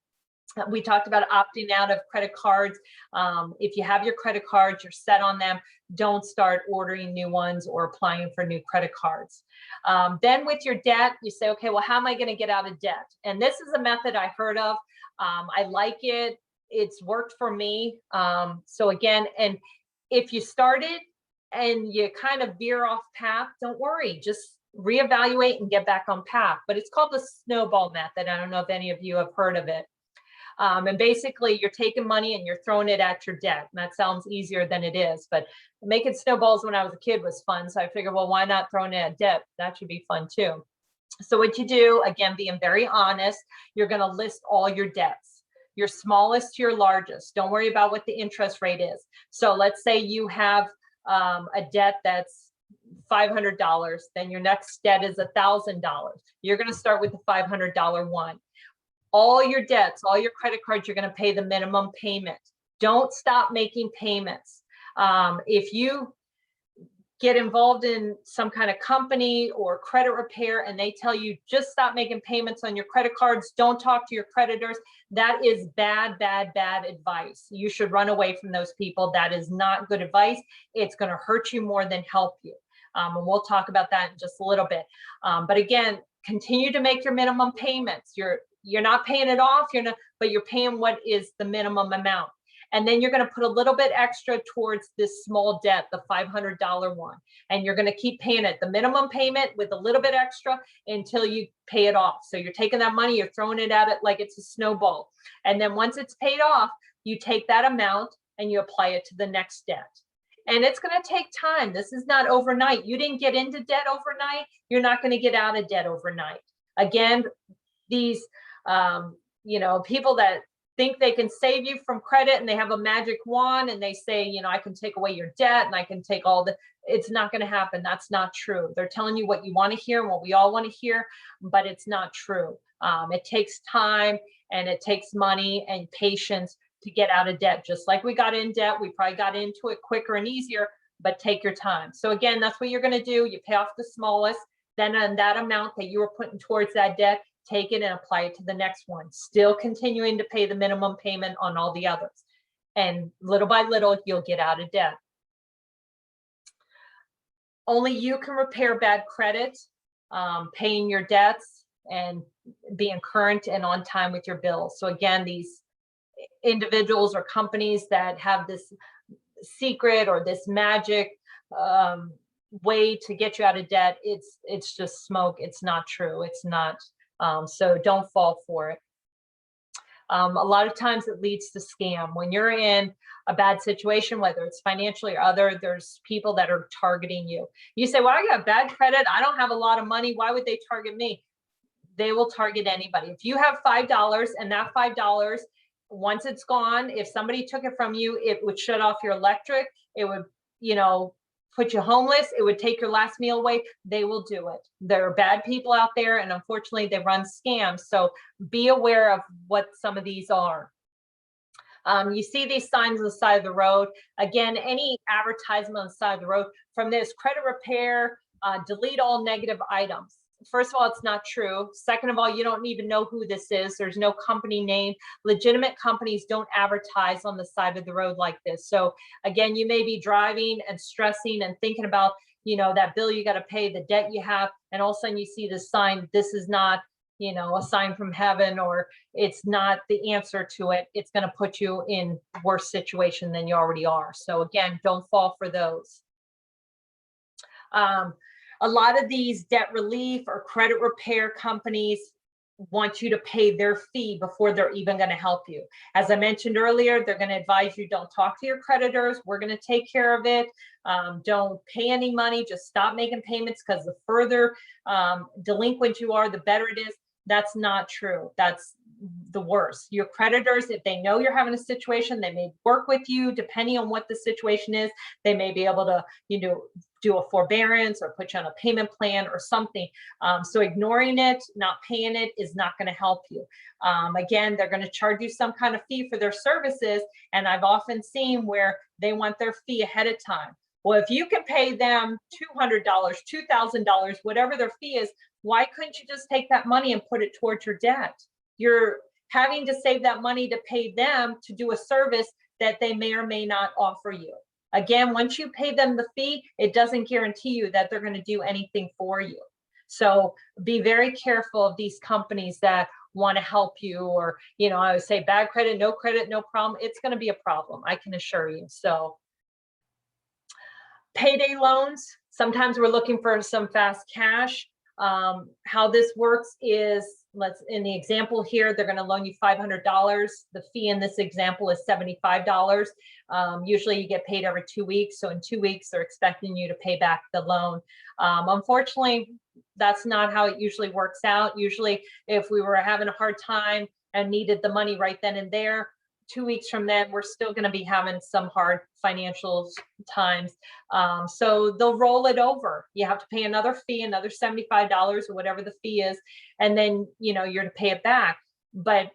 We talked about opting out of credit cards. If you have your credit cards, you're set on them, don't start ordering new ones or applying for new credit cards. Then with your debt, you say, okay, well, how am I going to get out of debt? And this is a method I heard of. I like it. It's worked for me. So again, and if you started and you kind of veer off path, don't worry, just reevaluate and get back on path. But it's called the Snowball method. I don't know if any of you have heard of it. And basically you're taking money and you're throwing it at your debt. And that sounds easier than it is, but making snowballs when I was a kid was fun. So I figured, well, why not throwing it at debt? That should be fun too. So what you do, again, being very honest, you're going to list all your debts, your smallest to your largest. Don't worry about what the interest rate is. So let's say you have a debt that's $500, then your next debt is $1,000. You're going to start with the $500 one. All your debts, all your credit cards, you're going to pay the minimum payment. Don't stop making payments. If you get involved in some kind of company or credit repair and they tell you just stop making payments on your credit cards, don't talk to your creditors, that is bad, bad, bad advice. You should run away from those people. That is not good advice. It's going to hurt you more than help you. And we'll talk about that in just a little bit. But again, continue to make your minimum payments. You're not paying it off, but you're paying what is the minimum amount. And then you're going to put a little bit extra towards this small debt, the $500 one. And you're going to keep paying it, the minimum payment with a little bit extra until you pay it off. So you're taking that money, you're throwing it at it like it's a snowball. And then once it's paid off, you take that amount and you apply it to the next debt. And it's going to take time. This is not overnight. You didn't get into debt overnight. You're not going to get out of debt overnight. Again, these, people that think they can save you from credit and they have a magic wand and they say, I can take away your debt and I can take all the, it's not going to happen. That's not true. They're telling you what you want to hear and what we all want to hear, but it's not true. It takes time and it takes money and patience to get out of debt. Just like we got in debt, we probably got into it quicker and easier, but take your time. So again, that's what you're going to do. You pay off the smallest, then on that amount that you were putting towards that debt, take it and apply it to the next one, still continuing to pay the minimum payment on all the others. And little by little, you'll get out of debt. Only you can repair bad credit, paying your debts and being current and on time with your bills. So again, these individuals or companies that have this secret or this magic way to get you out of debt, it's just smoke. It's not true. It's not. So don't fall for it. A lot of times it leads to scam. When you're in a bad situation, whether it's financially or other, there's people that are targeting you. You say, well, I got bad credit. I don't have a lot of money. Why would they target me? They will target anybody. If you have $5 and that $5, once it's gone, if somebody took it from you, it would shut off your electric. It would, put you homeless. It would take your last meal away. They will do it. There are bad people out there, and unfortunately, they run scams. So be aware of what some of these are. You see these signs on the side of the road. Again, any advertisement on the side of the road from this credit repair, delete all negative items. First of all, it's not true. Second of all, you don't even know who this is. There's no company name. Legitimate companies don't advertise on the side of the road like this. So again, you may be driving and stressing and thinking about, that bill you got to pay, the debt you have, and all of a sudden you see this sign. This is not, a sign from heaven, or it's not the answer to it. It's going to put you in a worse situation than you already are. So again, don't fall for those. A lot of these debt relief or credit repair companies want you to pay their fee before they're even going to help you. As I mentioned earlier, they're going to advise you, don't talk to your creditors. We're going to take care of it. Don't pay any money. Just stop making payments, because the further delinquent you are, the better it is. That's not true. That's the worst. Your creditors, if they know you're having a situation, they may work with you depending on what the situation is. They may be able to, do a forbearance or put you on a payment plan or something. So ignoring it, not paying it is not going to help you. Again, they're going to charge you some kind of fee for their services. And I've often seen where they want their fee ahead of time. Well, if you can pay them $200, $2,000, whatever their fee is, why couldn't you just take that money and put it towards your debt? You're having to save that money to pay them to do a service that they may or may not offer you. Again, once you pay them the fee, it doesn't guarantee you that they're going to do anything for you. So be very careful of these companies that want to help you, or, I would say bad credit, no problem. It's going to be a problem, I can assure you. So payday loans, sometimes we're looking for some fast cash. How this works is, in the example here, they're going to loan you $500. The fee in this example is $75. Usually you get paid every 2 weeks. So in 2 weeks, they're expecting you to pay back the loan. Unfortunately, that's not how it usually works out. Usually, if we were having a hard time and needed the money right then and there, 2 weeks from then, we're still going to be having some hard financial times. So they'll roll it over. You have to pay another fee, another $75 or whatever the fee is. And then, you're to pay it back. But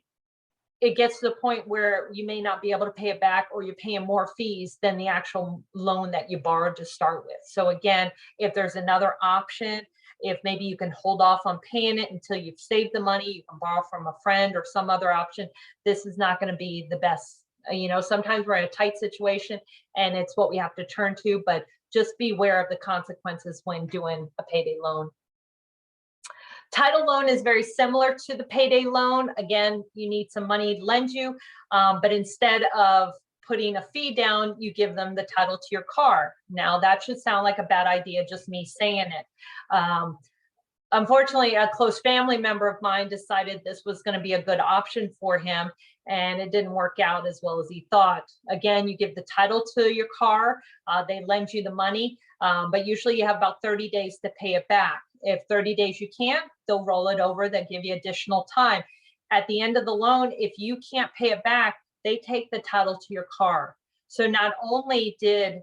it gets to the point where you may not be able to pay it back, or you're paying more fees than the actual loan that you borrowed to start with. So again, if there's another option, if maybe you can hold off on paying it until you've saved the money, you can borrow from a friend or some other option. This is not going to be the best. Sometimes we're in a tight situation and it's what we have to turn to, but just be aware of the consequences when doing a payday loan. Title loan is very similar to the payday loan. Again, you need some money to lend you, but instead of putting a fee down, you give them the title to your car. Now that should sound like a bad idea, just me saying it. Unfortunately, a close family member of mine decided this was going to be a good option for him, and it didn't work out as well as he thought. Again, you give the title to your car, they lend you the money, but usually you have about 30 days to pay it back. If 30 days you can't, they'll roll it over, they'll give you additional time. At the end of the loan, if you can't pay it back, they take the title to your car. So not only did,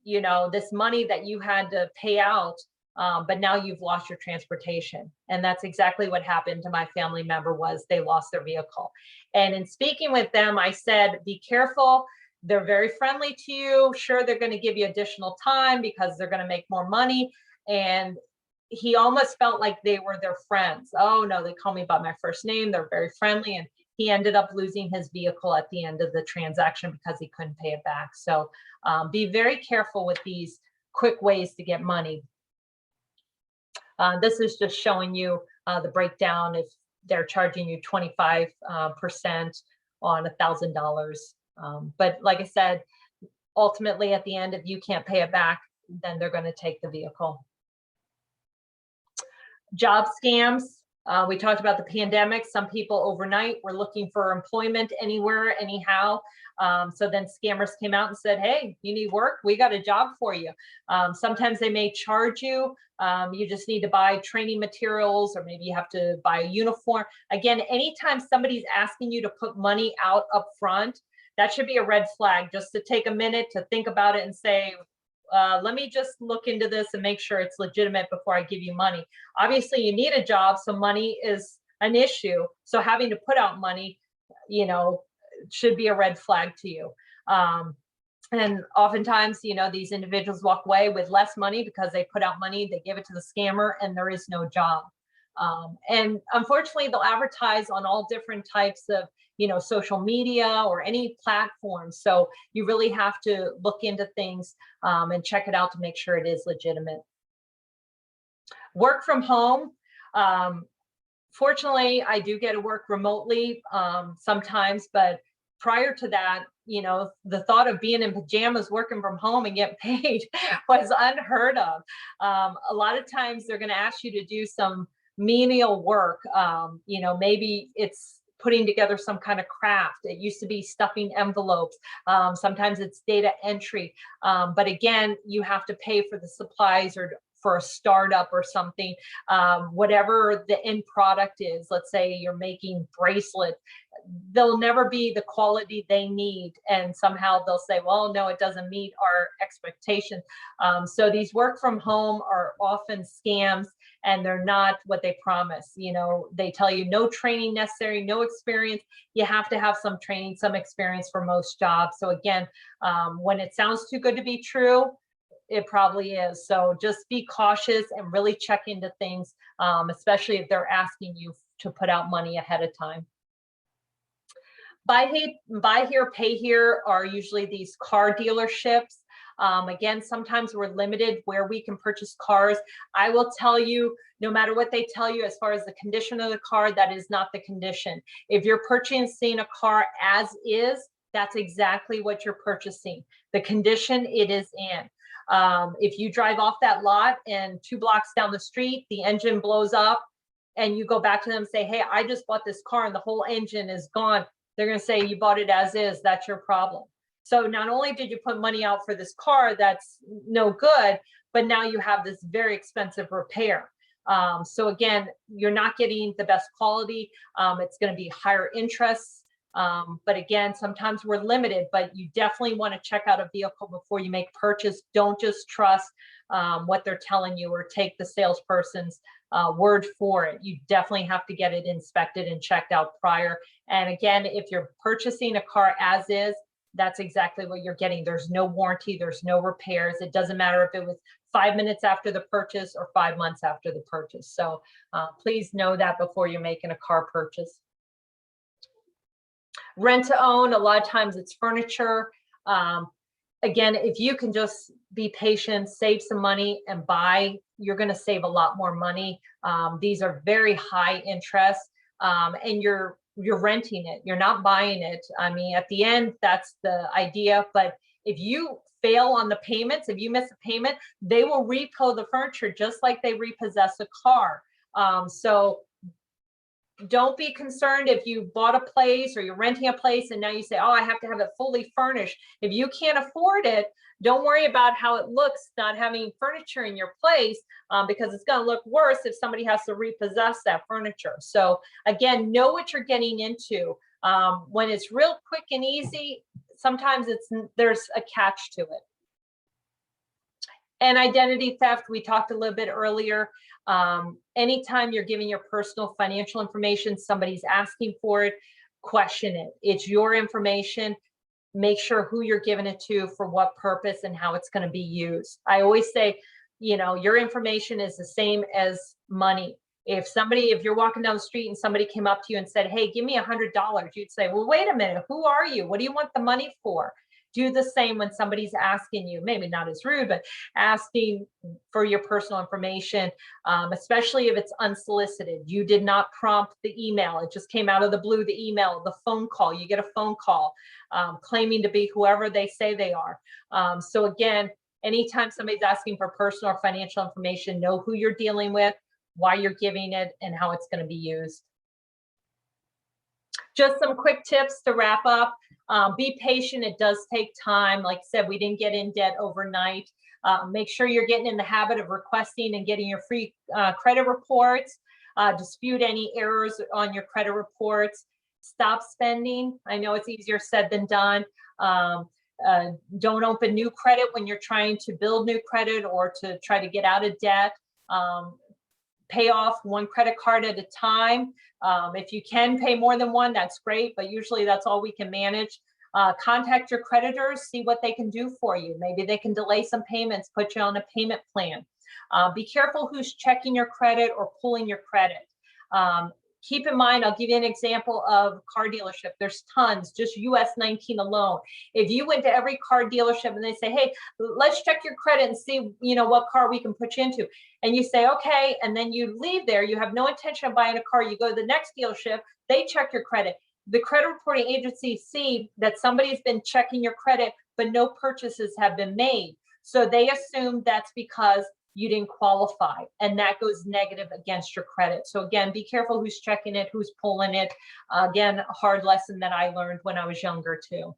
you know, this money that you had to pay out, but now you've lost your transportation. And that's exactly what happened to my family member, was they lost their vehicle. And in speaking with them, I said, be careful. They're very friendly to you. Sure, they're going to give you additional time because they're going to make more money. And he almost felt like they were their friends. Oh no, they call me by my first name. They're very friendly. And he ended up losing his vehicle at the end of the transaction because he couldn't pay it back. So be very careful with these quick ways to get money. This is just showing you the breakdown if they're charging you 25% on $1,000. But like I said, ultimately at the end, if you can't pay it back, then they're going to take the vehicle. Job scams. We talked about the pandemic. Some people overnight were looking for employment anywhere, anyhow. So then scammers came out and said, hey, you need work? We got a job for you. Sometimes they may charge you. You just need to buy training materials, or maybe you have to buy a uniform. Again, anytime somebody's asking you to put money out up front, that should be a red flag, just to take a minute to think about it and say, let me just look into this and make sure it's legitimate before I give you money. Obviously, you need a job, so money is an issue. So having to put out money, you know, should be a red flag to you. And oftentimes, you know, these individuals walk away with less money because they put out money, they give it to the scammer, and there is no job. And unfortunately, they'll advertise on all different types of, you know, social media or any platform. So you really have to look into things and check it out to make sure it is legitimate. Work from home. Fortunately, I do get to work remotely sometimes, but prior to that, you know, the thought of being in pajamas working from home and get paid was unheard of. A lot of times they're going to ask you to do some menial work. You know, maybe it's putting together some kind of craft. It used to be stuffing envelopes. Sometimes it's data entry. But again, you have to pay for the supplies or for a startup or something, whatever the end product is. Let's say you're making bracelets, they'll never be the quality they need. And somehow they'll say, well, no, it doesn't meet our expectations. So these work from home are often scams, and they're not what they promise. You know, they tell you no training necessary, no experience. You have to have some training, some experience for most jobs. So again, when it sounds too good to be true, it probably is. So just be cautious and really check into things, especially if they're asking you to put out money ahead of time. Buy here, pay here are usually these car dealerships. Again, sometimes we're limited where we can purchase cars. I will tell you, no matter what they tell you as far as the condition of the car, that is not the condition. If you're purchasing a car as is, that's exactly what you're purchasing, the condition it is in. If you drive off that lot and 2 blocks down the street, the engine blows up, and you go back to them and say, hey, I just bought this car and the whole engine is gone, they're going to say, you bought it as is, that's your problem. So not only did you put money out for this car that's no good, but now you have this very expensive repair. So again, you're not getting the best quality. It's going to be higher interest. But again, sometimes we're limited, but you definitely want to check out a vehicle before you make purchase. Don't just trust what they're telling you or take the salesperson's word for it. You definitely have to get it inspected and checked out prior. And again, if you're purchasing a car as is, that's exactly what you're getting. There's no warranty, there's no repairs. It doesn't matter if it was 5 minutes after the purchase or 5 months after the purchase. So please know that before you're making a car purchase. Rent to own, a lot of times it's furniture. Again, if you can just be patient, save some money and buy, you're going to save a lot more money. These are very high interest, and you're renting it. You're not buying it. I mean, at the end, that's the idea. But if you fail on the payments, if you miss a payment, they will repo the furniture just like they repossess a car. So don't be concerned if you bought a place or you're renting a place and now you say, oh, I have to have it fully furnished. If you can't afford it, don't worry about how it looks not having furniture in your place, because it's going to look worse if somebody has to repossess that furniture. So again, know what you're getting into. When it's real quick and easy, sometimes there's a catch to it. And identity theft, we talked a little bit earlier. Anytime you're giving your personal financial information, somebody's asking for it, question it. It's your information. Make sure who you're giving it to, for what purpose, and how it's going to be used. I always say, you know, your information is the same as money. If you're walking down the street and somebody came up to you and said, hey, give me $100, you'd say, well, wait a minute, who are you? What do you want the money for? Do the same when somebody's asking you, maybe not as rude, but asking for your personal information, especially if it's unsolicited. You did not prompt the email. It just came out of the blue, the email, the phone call. You get a phone call claiming to be whoever they say they are. So again, anytime somebody's asking for personal or financial information, know who you're dealing with, why you're giving it, and how it's going to be used. Just some quick tips to wrap up. Be patient. It does take time. Like I said, we didn't get in debt overnight. Make sure you're getting in the habit of requesting and getting your free credit reports. Dispute any errors on your credit reports. Stop spending. I know it's easier said than done. Don't open new credit when you're trying to build new credit or to try to get out of debt. Pay off one credit card at a time. If you can pay more than one, that's great, but usually that's all we can manage. Contact your creditors, see what they can do for you. Maybe they can delay some payments, put you on a payment plan. Be careful who's checking your credit or pulling your credit. Keep in mind, I'll give you an example of car dealership. There's tons, just US 19 alone. If you went to every car dealership and they say, hey, let's check your credit and see, you know, what car we can put you into. And you say, okay, and then you leave there, you have no intention of buying a car. You go to the next dealership, they check your credit. The credit reporting agencies see that somebody's been checking your credit, but no purchases have been made. So they assume that's because you didn't qualify, and that goes negative against your credit. So again, be careful who's checking it, who's pulling it. Again, a hard lesson that I learned when I was younger too.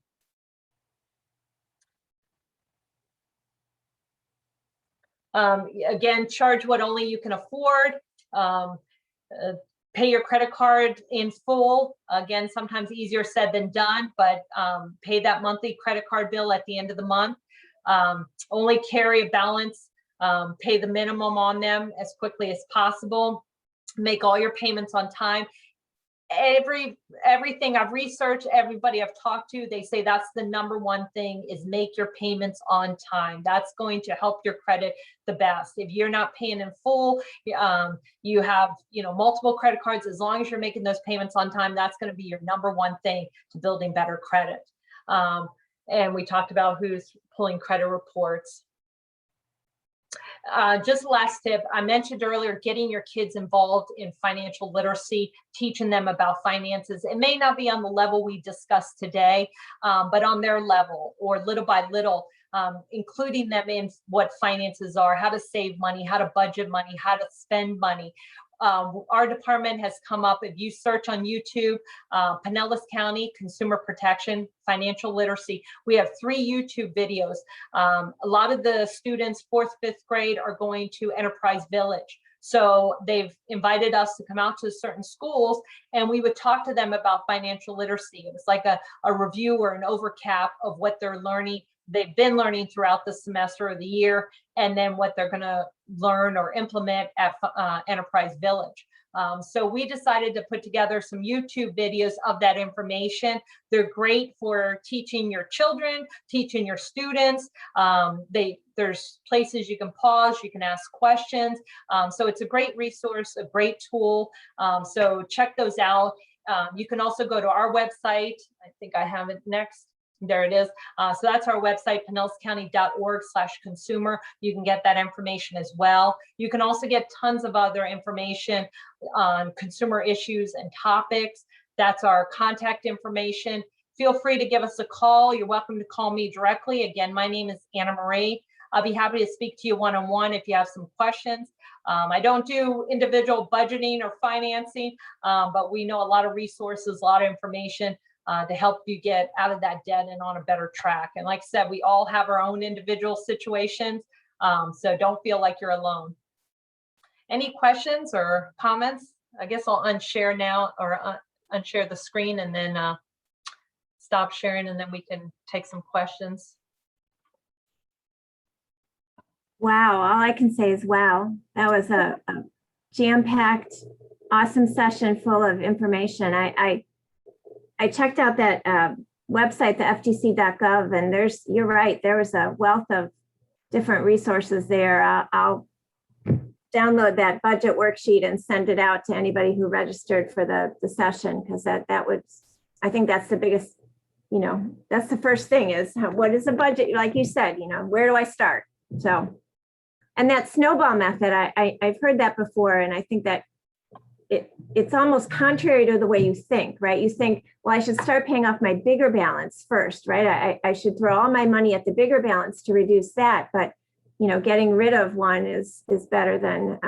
Again, charge what only you can afford. Pay your credit card in full. Again, sometimes easier said than done, but pay that monthly credit card bill at the end of the month. Only carry a balance. Pay the minimum on them as quickly as possible. Make all your payments on time. Everything I've researched, everybody I've talked to, they say that's the number one thing, is make your payments on time. That's going to help your credit the best. If you're not paying in full, you have, you know, multiple credit cards, as long as you're making those payments on time, that's going to be your number one thing to building better credit. And we talked about who's pulling credit reports. Just last tip, I mentioned earlier, getting your kids involved in financial literacy, teaching them about finances. It may not be on the level we discussed today, but on their level, or little by little, including them in what finances are, how to save money, how to budget money, how to spend money. Our department has come up, if you search on YouTube, Pinellas County Consumer Protection, Financial Literacy, we have 3 YouTube videos. A lot of the students, 4th, 5th grade, are going to Enterprise Village. So they've invited us to come out to certain schools, and we would talk to them about financial literacy. It was like a review or an overcap of what they're learning. They've been learning throughout the semester or the year, and then what they're going to learn or implement at Enterprise Village. So we decided to put together some YouTube videos of that information. They're great for teaching your children, teaching your students. There's places you can pause, you can ask questions. So it's a great resource, a great tool. So check those out. You can also go to our website. I think I have it next. There it is. So that's our website, pinellescounty.org/consumer. You can get that information as well. You can also get tons of other information on consumer issues and topics. That's our contact information. Feel free to give us a call. You're welcome to call me directly. Again, my name is Anna Marie. I'll be happy to speak to you one-on-one if you have some questions. I don't do individual budgeting or financing, but we know a lot of resources, a lot of information to help you get out of that debt and on a better track. And like I said, we all have our own individual situations, so don't feel like you're alone. Any questions or comments? I guess I'll unshare now, or unshare the screen and then stop sharing, and then we can take some questions. Wow, all I can say is wow. That was a jam-packed, awesome session full of information. I checked out that website, the ftc.gov, and you're right, there was a wealth of different resources there. I'll download that budget worksheet and send it out to anybody who registered for the session, because that would, I think that's the biggest, that's the first thing is what is a budget? Like you said, where do I start? So, and that snowball method, I've heard that before, and I think that it's almost contrary to the way you think, right? You think, well, I should start paying off my bigger balance first, right? I should throw all my money at the bigger balance to reduce that. But, getting rid of one is better than,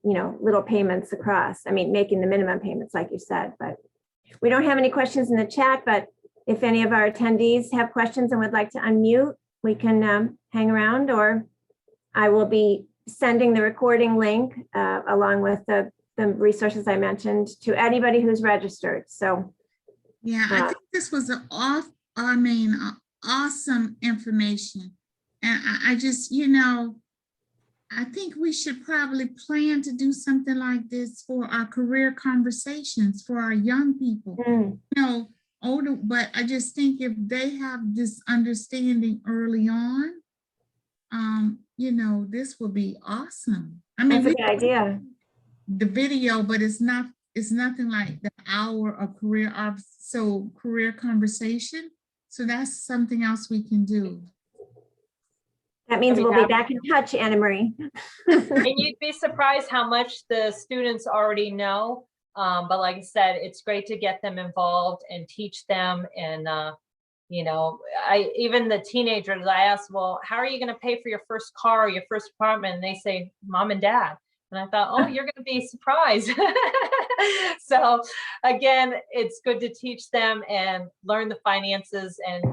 little payments across. I mean, making the minimum payments, like you said. But we don't have any questions in the chat, but if any of our attendees have questions and would like to unmute, we can hang around, or I will be sending the recording link along with the resources I mentioned to anybody who's registered. So yeah, I think this was awesome information. And I just, I think we should probably plan to do something like this for our career conversations for our young people. Older, but I just think if they have this understanding early on, this will be awesome. I mean, that's a good idea. The video, but it's nothing like the hour of career conversation. So that's something else we can do. That means we'll be back in touch, Anna Marie. And you'd be surprised how much the students already know. But like I said, it's great to get them involved and teach them. And, even the teenagers, I asked, well, how are you going to pay for your first car or your first apartment? And they say, Mom and Dad. And I thought, oh, you're going to be surprised. So again, it's good to teach them and learn the finances. And,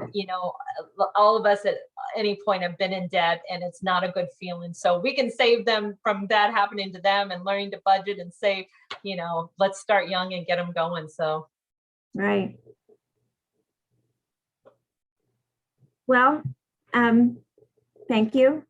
all of us at any point have been in debt, and it's not a good feeling. So we can save them from that happening to them and learning to budget and save, let's start young and get them going. So. Right. Well, thank you,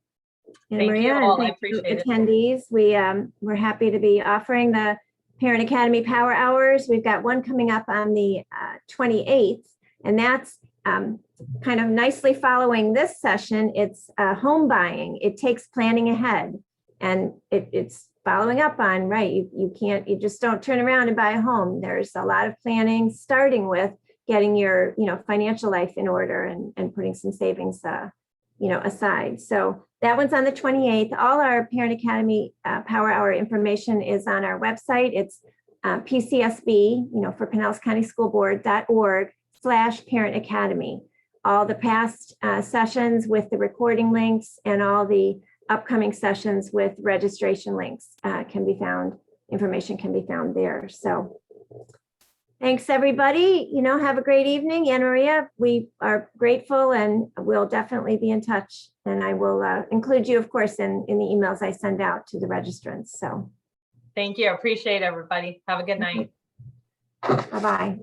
Anna Maria, and thank you, attendees. We're happy to be offering the Parent Academy Power Hours. We've got one coming up on the 28th, and that's kind of nicely following this session. It's home buying. It takes planning ahead, and it's following up on, right, you just don't turn around and buy a home. There's a lot of planning, starting with getting your financial life in order and putting some savings aside. So that one's on the 28th. All our Parent Academy Power Hour information is on our website. It's PCSB, for Pinellas County School Board.org/Parent Academy. All the past sessions with the recording links and all the upcoming sessions with registration links information can be found there. So thanks, everybody. Have a great evening. Anna Maria, we are grateful, and we'll definitely be in touch. And I will include you, of course, in the emails I send out to the registrants. So thank you. I appreciate everybody. Have a good night. Bye-bye.